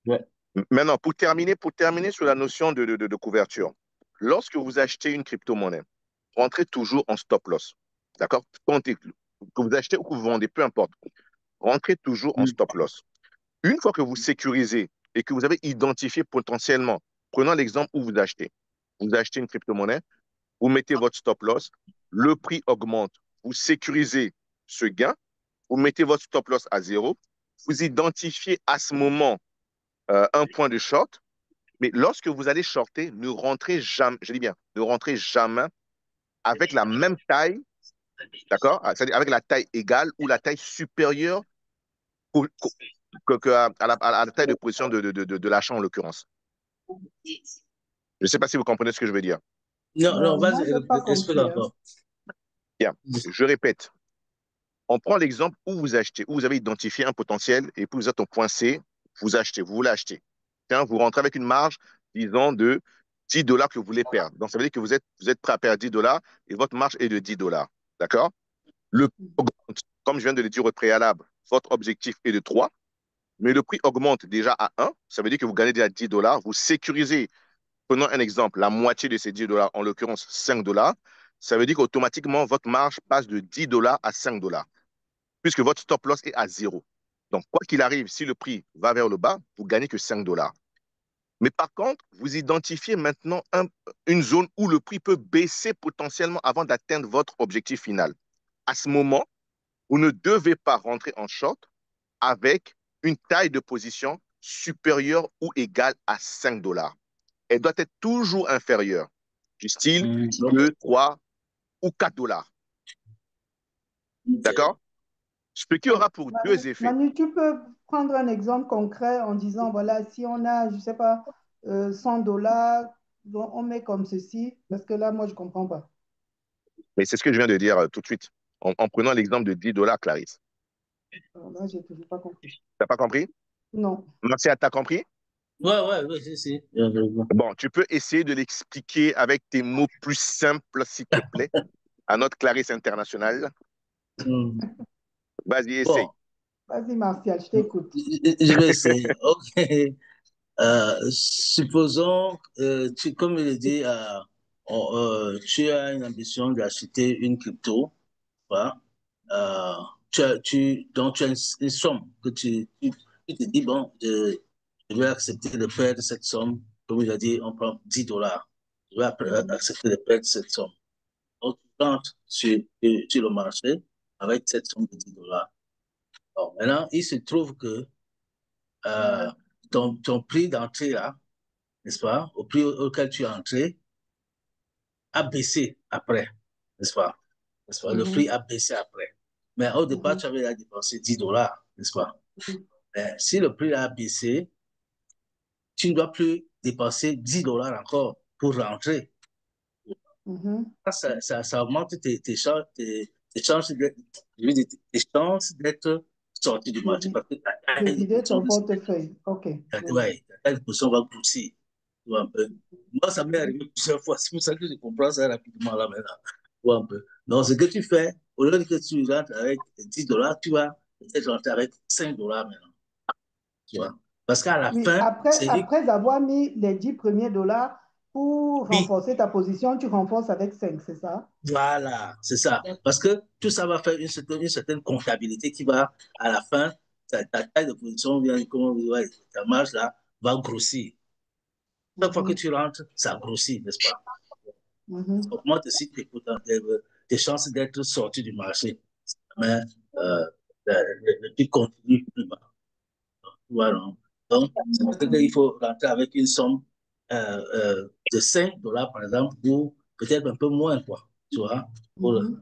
Ouais. Maintenant, pour terminer sur la notion de couverture, lorsque vous achetez une crypto-monnaie, rentrez toujours en stop loss. D'accord? Que vous achetez ou que vous vendez, peu importe. Rentrez toujours en Mhm. stop loss. Une fois que vous sécurisez et que vous avez identifié potentiellement, prenons l'exemple où vous achetez. Vous achetez une crypto-monnaie, vous mettez votre stop loss, le prix augmente, vous sécurisez ce gain, vous mettez votre stop loss à zéro, vous identifiez à ce moment un point de short. Mais lorsque vous allez shorter, ne rentrez jamais, je dis bien, ne rentrez jamais avec la même taille, d'accord? C'est-à-dire avec la taille égale ou la taille supérieure à la taille de position de l'achat en l'occurrence. Je ne sais pas si vous comprenez ce que je veux dire. Non, non, Moi, vas-y, je n'ai pas explique compris, hein. encore. Bien, je répète. On prend l'exemple où vous achetez, où vous avez identifié un potentiel et puis vous êtes au point C, vous achetez, vous voulez acheter. Tiens, vous rentrez avec une marge, disons, de 10 $ que vous voulez perdre. Donc, ça veut dire que vous êtes prêt à perdre 10 $ et votre marge est de 10 $. D'accord? Le prix augmente, comme je viens de le dire au préalable, votre objectif est de 3, mais le prix augmente déjà à 1. Ça veut dire que vous gagnez déjà 10 $. Vous sécurisez, prenons un exemple, la moitié de ces 10 $, en l'occurrence 5 $. Ça veut dire qu'automatiquement, votre marge passe de 10 $ à 5 $, puisque votre stop loss est à zéro. Donc, quoi qu'il arrive, si le prix va vers le bas, vous gagnez que 5 $. Mais par contre, vous identifiez maintenant une zone où le prix peut baisser potentiellement avant d'atteindre votre objectif final. À ce moment, vous ne devez pas rentrer en short avec une taille de position supérieure ou égale à 5 dollars. Elle doit être toujours inférieure, du style Ok. 2, 3 ou 4 dollars. Ok. D'accord? Ce qui aura pour deux effets. Manu, tu peux prendre un exemple concret en disant, voilà, si on a, je ne sais pas, 100 dollars, on met comme ceci, parce que là, moi, je ne comprends pas. Mais c'est ce que je viens de dire tout de suite, en prenant l'exemple de 10 dollars, Clarisse. Alors là, je n'ai toujours pas compris. Tu n'as pas compris? Non. Marcia, tu as compris? Ouais, si. Bon, tu peux essayer de l'expliquer avec tes mots plus simples, s'il te plaît, à notre Clarisse internationale. Hmm. Vas-y, essaye. Bon, Vas-y, Martial, je t'écoute. je vais essayer. Ok. Supposons, comme il le dit, tu as une ambition d'acheter une crypto, voilà. Donc tu as une somme que tu te dis, bon, je vais accepter de perdre cette somme. Comme il a dit, on prend 10 dollars. Je vais accepter de perdre cette somme. Donc, tu rentres sur le marché avec cette somme de 10 dollars. Bon, maintenant, il se trouve que euh, ton prix d'entrée, là, n'est-ce pas, au prix auquel tu es entré, a baissé après, n'est-ce pas? N'est-ce pas? Le prix Mhm, a baissé après. Mais au départ, mhm, tu avais dépensé 10 dollars, n'est-ce pas? Mais si le prix a baissé, tu ne dois plus dépenser 10 dollars encore pour rentrer. mhm. Ça augmente tes chances tes chances d'être sorti du De, marché vi- parce que ta de taille de vider position ton portefeuille. OK. Oui. ouais, ta taille de position va grossir. Tu vois un peu. Moi, ça m'est arrivé plusieurs fois. C'est pour ça que je comprends ça rapidement là maintenant. Tu vois un peu. Donc, ce que tu fais, au lieu que tu rentres avec 10 dollars, tu vas peut-être rentrer avec 5 dollars maintenant. Tu vois. Parce qu'à la Oui, fin, c'est après avoir mis les 10 premiers dollars pour oui, renforcer ta position, tu renforces avec 5, c'est ça? voilà, c'est ça. Parce que tout ça va faire une certaine comptabilité qui va, à la fin, ta taille de position, bien, comment, ouais, ta marge là, va grossir. Chaque fois que Mhm, tu rentres, ça grossit, n'est-ce pas? Ça mhm, augmente aussi tes chances d'être sorti du marché. Mais euh, le prix continue plus bas. Voilà. Donc, c'est pour ça qu'il faut rentrer avec une somme de 5 dollars, par exemple, ou peut-être un peu moins, quoi. Tu vois? mhm.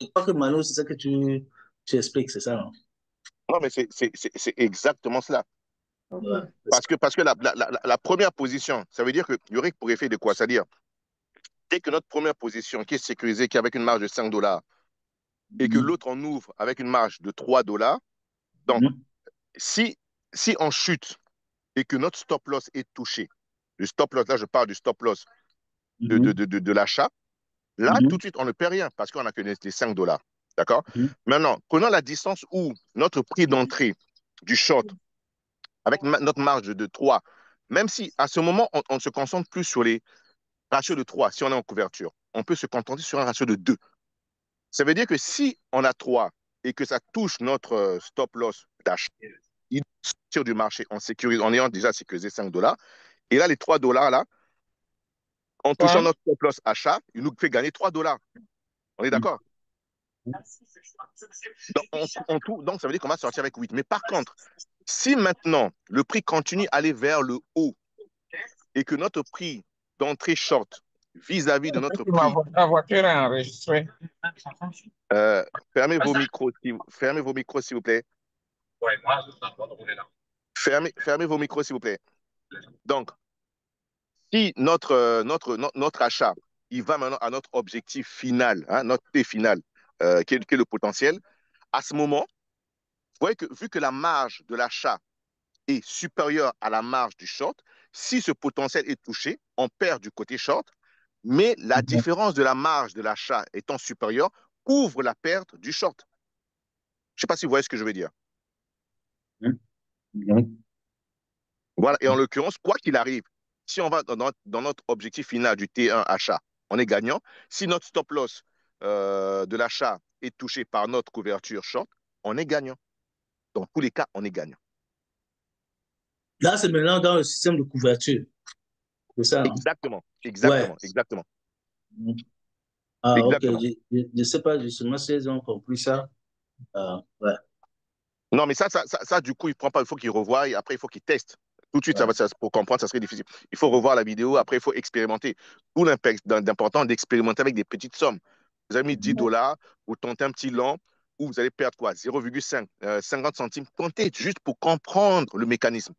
Je crois que Manu, c'est ça que tu expliques, c'est ça, non? Non, mais c'est exactement cela. OK. Ouais, c'est ça. Parce que la première position, ça veut dire qu'il y aurait pour effet de quoi? C'est-à-dire, dès que notre première position, qui est sécurisée, qui est avec une marge de 5 dollars, et que Mhm. l'autre en ouvre avec une marge de 3 dollars, donc Mhm. si, si on chute et que notre stop loss est touché, le stop loss, là je parle du stop loss Mhm. de l'achat, là tout Mhm. de suite on ne perd rien parce qu'on a que les 5 dollars. D'accord? Mhm. Maintenant, prenons la distance où notre prix d'entrée du short avec notre marge de 3, même si à ce moment on se concentre plus sur les ratios de 3, si on est en couverture, on peut se contenter sur un ratio de 2. Ça veut dire que si on a 3 et que ça touche notre stop loss d'achat, il sortir du marché en, en ayant déjà sécurisé 5 dollars. Et là, les 3 dollars, là, en touchant Ouais. notre stop loss achat, il nous fait gagner 3 dollars. On est d'accord? Donc, ça veut dire qu'on va sortir avec 8. Mais par contre, si maintenant le prix continue à aller vers le haut et que notre prix d'entrée short vis-à-vis de notre prix, La voiture est enregistrée. euh, fermez vos micros, s'il vous plaît. Fermez vos micros, s'il vous plaît. Donc, si notre achat, il va maintenant à notre objectif final, hein, notre T final, qui est le potentiel, à ce moment, vous voyez que vu que la marge de l'achat est supérieure à la marge du short, si ce potentiel est touché, on perd du côté short, mais la Mhm. différence de la marge de l'achat étant supérieure couvre la perte du short. Je ne sais pas si vous voyez ce que je veux dire. Mhm. Voilà. Et en l'occurrence, quoi qu'il arrive, si on va dans notre objectif final du T1 achat, on est gagnant. Si notre stop loss de l'achat est touché par notre couverture short, on est gagnant. Dans tous les cas, on est gagnant. Là, c'est maintenant dans le système de couverture. C'est ça, hein? Exactement, Ouais. exactement, exactement, Ah, ok. exactement. Je ne sais pas justement si ils ont compris ça. Ouais, Non, mais ça, du coup, il prend pas, il faut qu'il revoie et après, il faut qu'il teste. Tout de suite, ouais. pour comprendre, ça serait difficile. Il faut revoir la vidéo, après, il faut expérimenter. D'où l'important d'expérimenter avec des petites sommes. Vous avez mis 10 Ouais. dollars, vous tentez un petit lent, où vous allez perdre quoi? 0,5, 50 centimes. Tentez juste pour comprendre le mécanisme.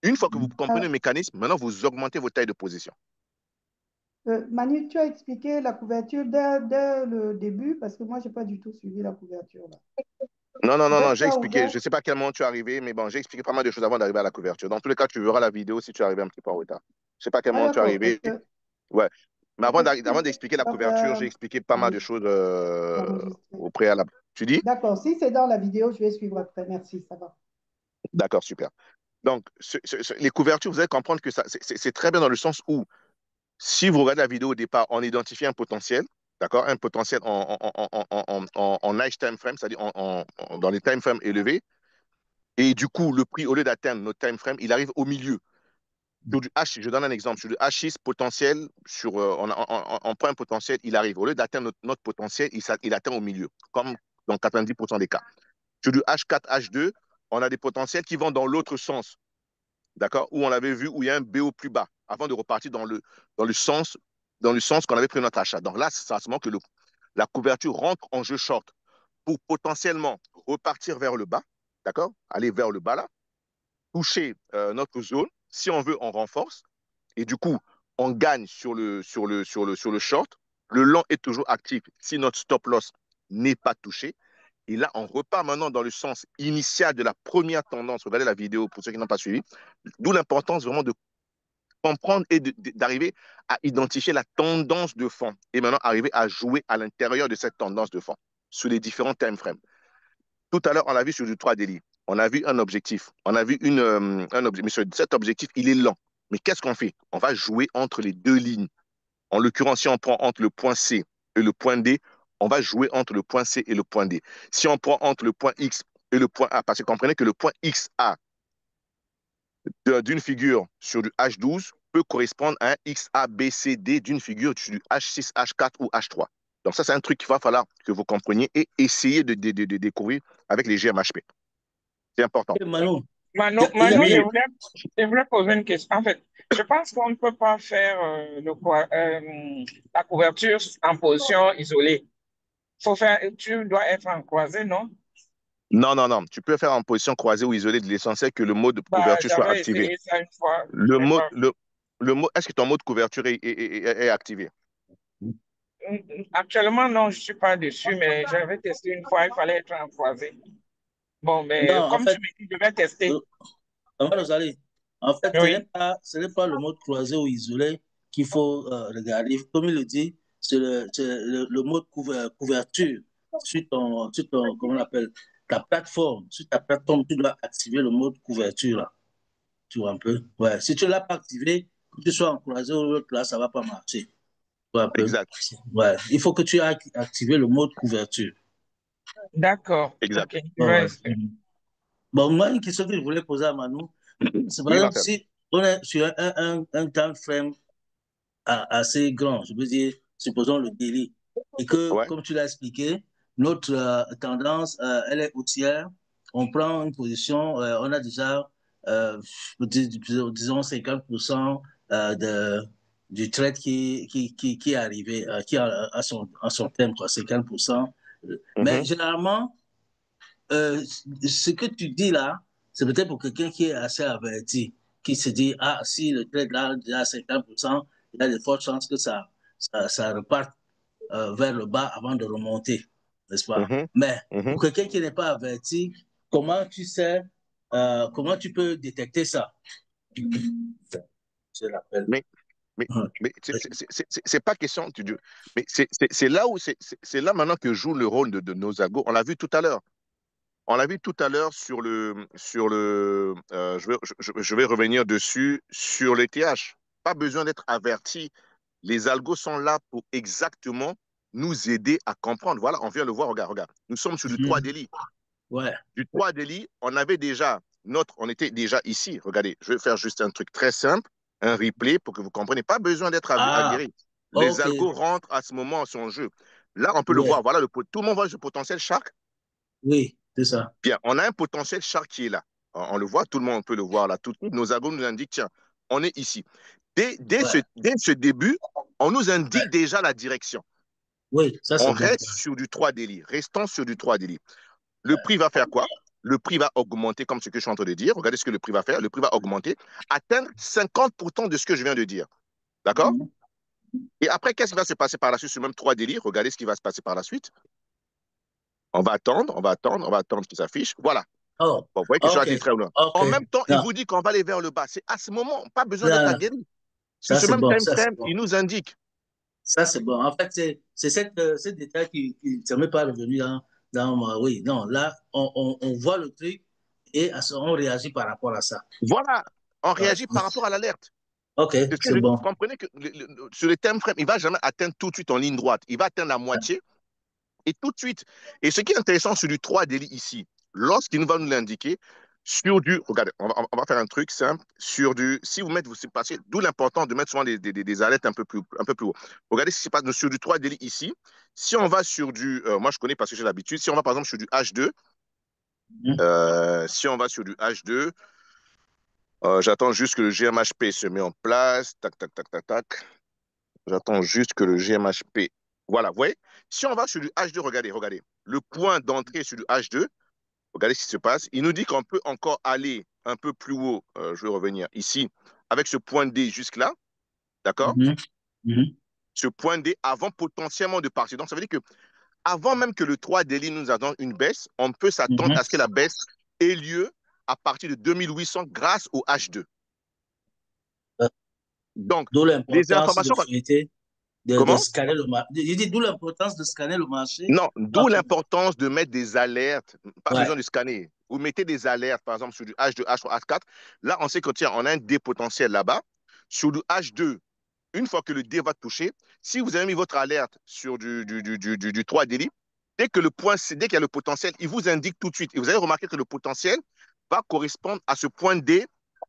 Une fois que vous comprenez Ah, le mécanisme, maintenant, vous augmentez vos tailles de position. Manu, tu as expliqué la couverture dès le début parce que moi, je n'ai pas du tout suivi la couverture là. Non, non, En non, fait, non, tu j'ai as expliqué. Je ouvert. ne sais pas à quel moment tu es arrivé, mais bon, j'ai expliqué pas mal de choses avant d'arriver à la couverture. Dans tous les cas, tu verras la vidéo si tu es arrivé un petit peu en retard. Je ne sais pas à quel Ah, moment tu es d'accord, parce arrivé. que Ouais. Mais ok, avant si d'expliquer la tu vas couverture, faire j'ai expliqué pas mal de enregistrer. choses au préalable. Tu dis? D'accord, si c'est dans la vidéo, je vais suivre après. Merci, ça va. D'accord, super. Donc, les couvertures, vous allez comprendre que c'est très bien dans le sens où, si vous regardez la vidéo au départ, on identifie un potentiel, d'accord? Un potentiel en nice time frame, c'est-à-dire dans les time frames élevés. Et du coup, le prix, au lieu d'atteindre notre time frame, il arrive au milieu. Sur du H, je donne un exemple. Sur du H6 potentiel, on prend un potentiel, il arrive. Au lieu d'atteindre notre potentiel, il atteint au milieu, comme dans 90% des cas. Sur du H4, H2, on a des potentiels qui vont dans l'autre sens, d'accord? Où on l'avait vu, où il y a un BO plus bas, avant de repartir dans le sens, dans le sens qu'on avait pris notre achat. Donc là, c'est à ce moment que la couverture rentre en jeu short pour potentiellement repartir vers le bas, d'accord? Aller vers le bas là, toucher notre zone. Si on veut, on renforce. Et du coup, on gagne sur le short. Le long est toujours actif si notre stop loss n'est pas touché. Et là, on repart maintenant dans le sens initial de la première tendance. Regardez la vidéo pour ceux qui n'ont pas suivi. D'où l'importance vraiment de comprendre et d'arriver à identifier la tendance de fond. Et maintenant, arriver à jouer à l'intérieur de cette tendance de fond sur les différents time frames. Tout à l'heure, on l'a vu sur du 3 délit. On a vu un objectif. On a vu un objectif. Mais cet objectif, il est lent. Mais qu'est-ce qu'on fait? On va jouer entre les deux lignes. En l'occurrence, si on prend entre le point C et le point D, on va jouer entre le point C et le point D. Si on prend entre le point X et le point A, parce que comprenez que le point XA d'une figure sur du H12 peut correspondre à un XABCD d'une figure sur du H6, H4 ou H3. Donc ça, c'est un truc qu'il va falloir que vous compreniez et essayer de découvrir avec les GMHP. C'est important. Et Manon, Manu, Oui, je voulais poser une question. En fait, je pense qu'on ne peut pas faire la couverture en position isolée. Tu dois être en croisée, non? non, non, non. Tu peux faire en position croisée ou isolée. L'essentiel que le mode de Bah, couverture soit j'avais activé. essayé ça une fois. Le J'ai mode, pas... est-ce que ton mode couverture est activé? Actuellement, non, je ne suis pas dessus, mais j'avais testé une fois, il fallait être en croisée. Bon, non, mais en comme tu fait, me dis, je vais tester. euh, Rosalie, en fait, Oui. ce n'est pas le mode croisé ou isolé qu'il faut regarder. Comme il le dit, c'est le mode couverture comment on appelle, ta plateforme. Sur ta plateforme, tu dois activer le mode couverture, là. Tu vois un peu? Ouais. Si tu ne l'as pas activé, que tu sois en croisé ou l'autre, là, ça ne va pas marcher. Tu vois un peu? Exact, Ouais. Il faut que tu aies activé le mode couverture. D'accord. exact. OK. Je Ouais, vais ouais. essayer. Bon, moi, une question que je voulais poser à Manu, c'est par Oui, exemple, Marcel. si on est sur un time frame assez grand, je veux dire, supposons le délit, et que, Ouais. comme tu l'as expliqué, notre tendance, elle est haussière, on prend une position, on a déjà, disons, 50% du trade qui est arrivé, qui a à son terme, quoi, 50%. Mais Mhm. généralement, ce que tu dis là, c'est peut-être pour quelqu'un qui est assez averti, qui se dit, ah, si le trade là, déjà à 50%, il y a de fortes chances que ça reparte vers le bas avant de remonter, n'est-ce pas? Mhm. Mais Mhm. pour quelqu'un qui n'est pas averti, comment tu sais, comment tu peux détecter ça? Je l'appelle. Mais, mais, mais c'est pas question. Mais c'est là où c'est là maintenant que joue le rôle de nos algos. On l'a vu tout à l'heure. On l'a vu tout à l'heure je vais revenir dessus sur les TH. Pas besoin d'être averti. Les algos sont là pour exactement nous aider à comprendre. Voilà, on vient le voir, regarde, regarde. Nous sommes sur du 3 Mhm. délit. Ouais. Du 3 délit, on avait déjà on était déjà ici. Regardez, je vais faire juste un truc très simple, un replay pour que vous compreniez. Pas besoin d'être Ah, aguerri. Les ok. algos rentrent à ce moment en son jeu. Là, on peut le voir. Ouais, Voilà, tout le monde voit le potentiel Shark. oui, c'est ça. Bien, on a un potentiel Shark qui est là. On le voit, tout le monde peut le voir là. Tout de suite, nos algos nous indiquent, tiens, on est ici. Ouais, Dès ce début, on nous indique déjà la direction. oui, ça On c'est bon. reste sur du 3 délits. Restons sur du 3 délits. Le prix va faire quoi? Le prix va augmenter, comme ce que je suis en train de dire. Regardez ce que le prix va faire. Le prix va augmenter, atteindre 50% de ce que je viens de dire. D'accord? Mhm. Et après, qu'est-ce qui va se passer par la suite sur même 3 délits? Regardez ce qui va se passer par la suite. On va attendre, on va attendre, on va attendre qu'il s'affiche. Voilà. Oh, Bon, vous voyez que je suis ok, allé très loin. ok. En même temps, il Non, vous dit qu'on va aller vers le bas. C'est à ce moment, pas besoin d'être non, aguerri. Sur ça ce c'est même bon, time ça c'est frame, bon. il nous indique. Ça c'est bon. En fait, c'est ce détail qui ne m'est pas revenu dans oui, non, là, on voit le truc et on réagit par rapport à ça. Voilà, on Ouais. réagit par rapport à l'alerte. Ok, C'est ce que c'est je dis. Vous bon. comprenez que sur le time frame, il ne va jamais atteindre tout de suite en ligne droite. Il va atteindre la moitié et tout de suite. Et ce qui est intéressant sur du 3 délit ici, lorsqu'il va nous l'indiquer, sur du, regardez, on va faire un truc simple, sur du, si vous mettez, vous passez, d'où l'important de mettre souvent des alertes un peu plus haut. Regardez ce qui se passe sur du 3 délit ici. Si on va sur du, moi je connais parce que j'ai l'habitude, si on va par exemple sur du H2, Mhm. si on va sur du H2, j'attends juste que le GMHP se met en place. Tac, tac, tac, tac, tac. J'attends juste que le GMHP. Voilà, vous voyez? Si on va sur du H2, regardez, regardez. Le point d'entrée sur du H2, regardez ce qui se passe. Il nous dit qu'on peut encore aller un peu plus haut. Je vais revenir ici, avec ce point D jusque-là. D'accord? Mhm. Mhm. Ce point D avant potentiellement de partir. Donc, ça veut dire que avant même que le 3 délit nous annonce une baisse, on peut s'attendre Mhm. à ce que la baisse ait lieu à partir de 2800 grâce au H2. Euh, Donc, D'où les l'importance de informations. feuilleter, de Comment? scanner le marché. Je dis d'où l'importance de scanner le marché. Non, d'où Après, l'importance de mettre des alertes. Pas ouais. besoin de scanner. Vous mettez des alertes, par exemple, sur du H2, H3, H4. Là, on sait que tiens, on a un D potentiel là-bas. Sur du H2, une fois que le D va toucher, si vous avez mis votre alerte sur du 3 délit, dès que le point, dès qu'il y a le potentiel, il vous indique tout de suite. Et vous allez remarquer que le potentiel va correspondre à ce point D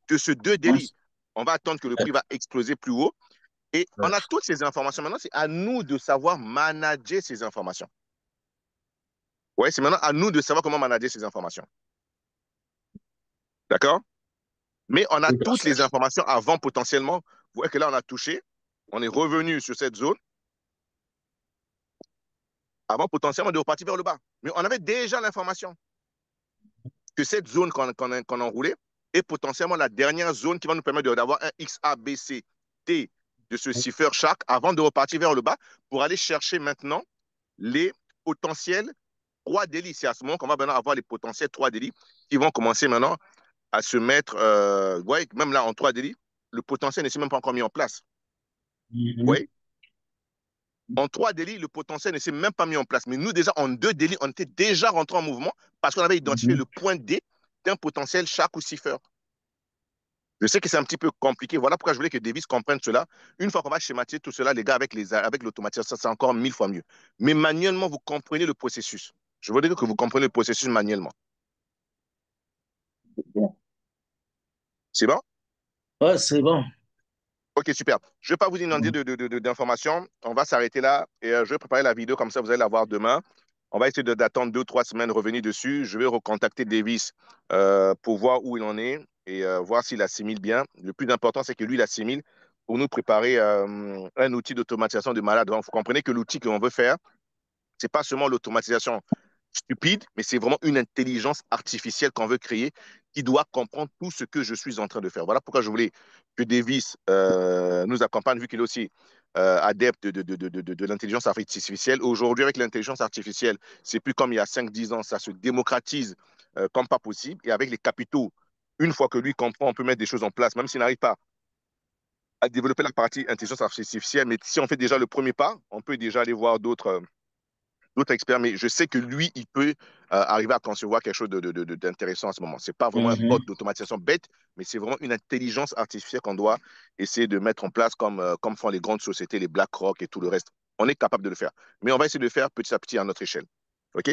de ce 2 délit. On va attendre que le prix va exploser plus haut. Et on a toutes ces informations. Maintenant, c'est à nous de savoir manager ces informations. Oui, c'est maintenant à nous de savoir comment manager ces informations. D'accord? Mais on a Tout à toutes fait. les informations avant potentiellement. Vous voyez que là, on a touché. On est revenu sur cette zone avant potentiellement de repartir vers le bas. Mais on avait déjà l'information que cette zone qu'on a enroulée est potentiellement la dernière zone qui va nous permettre d'avoir un XABCT de ce cipher Shark avant de repartir vers le bas pour aller chercher maintenant les potentiels 3 délits. C'est à ce moment qu'on va maintenant avoir les potentiels 3 délits qui vont commencer maintenant à se mettre, ouais, même là en 3 délits, le potentiel n'est même pas encore mis en place. Mhm. Ouais. En 3 délits, le potentiel ne s'est même pas mis en place. Mais nous, déjà, en 2 délits, on était déjà rentré en mouvement parce qu'on avait identifié Mhm. le point D d'un potentiel chaque ou cipher. Je sais que c'est un petit peu compliqué. Voilà pourquoi je voulais que Davis comprenne cela. Une fois qu'on va schématiser tout cela, les gars, avec l'automatisation, ça, c'est encore 1000 fois mieux. Mais manuellement, vous comprenez le processus. Je veux dire que vous comprenez le processus manuellement. Bon. C'est bon? Ouais, c'est bon. Ok, super. Je ne vais pas vous inonder d'informations. On va s'arrêter là et je vais préparer la vidéo comme ça, vous allez la voir demain. On va essayer d'attendre 2 ou 3 semaines, revenir dessus. Je vais recontacter Davis pour voir où il en est et voir s'il assimile bien. Le plus important, c'est que lui, il assimile pour nous préparer un outil d'automatisation de malade. Donc, vous comprenez que l'outil qu'on veut faire, c'est pas seulement l'automatisation stupide, mais c'est vraiment une intelligence artificielle qu'on veut créer qui doit comprendre tout ce que je suis en train de faire. Voilà pourquoi je voulais que Davis nous accompagne, vu qu'il est aussi adepte de l'intelligence artificielle. Aujourd'hui, avec l'intelligence artificielle, c'est plus comme il y a 5, 10 ans, ça se démocratise comme pas possible. Et avec les capitaux, une fois que lui comprend, on peut mettre des choses en place, même s'il n'arrive pas à développer la partie intelligence artificielle. Mais si on fait déjà le premier pas, on peut déjà aller voir d'autres experts, mais je sais que lui, il peut arriver à concevoir quelque chose d'intéressant à ce moment. Ce n'est pas vraiment un bot Mhm. d'automatisation bête, mais c'est vraiment une intelligence artificielle qu'on doit essayer de mettre en place comme font les grandes sociétés, les BlackRock et tout le reste. On est capable de le faire. Mais on va essayer de le faire petit à petit à notre échelle. OK?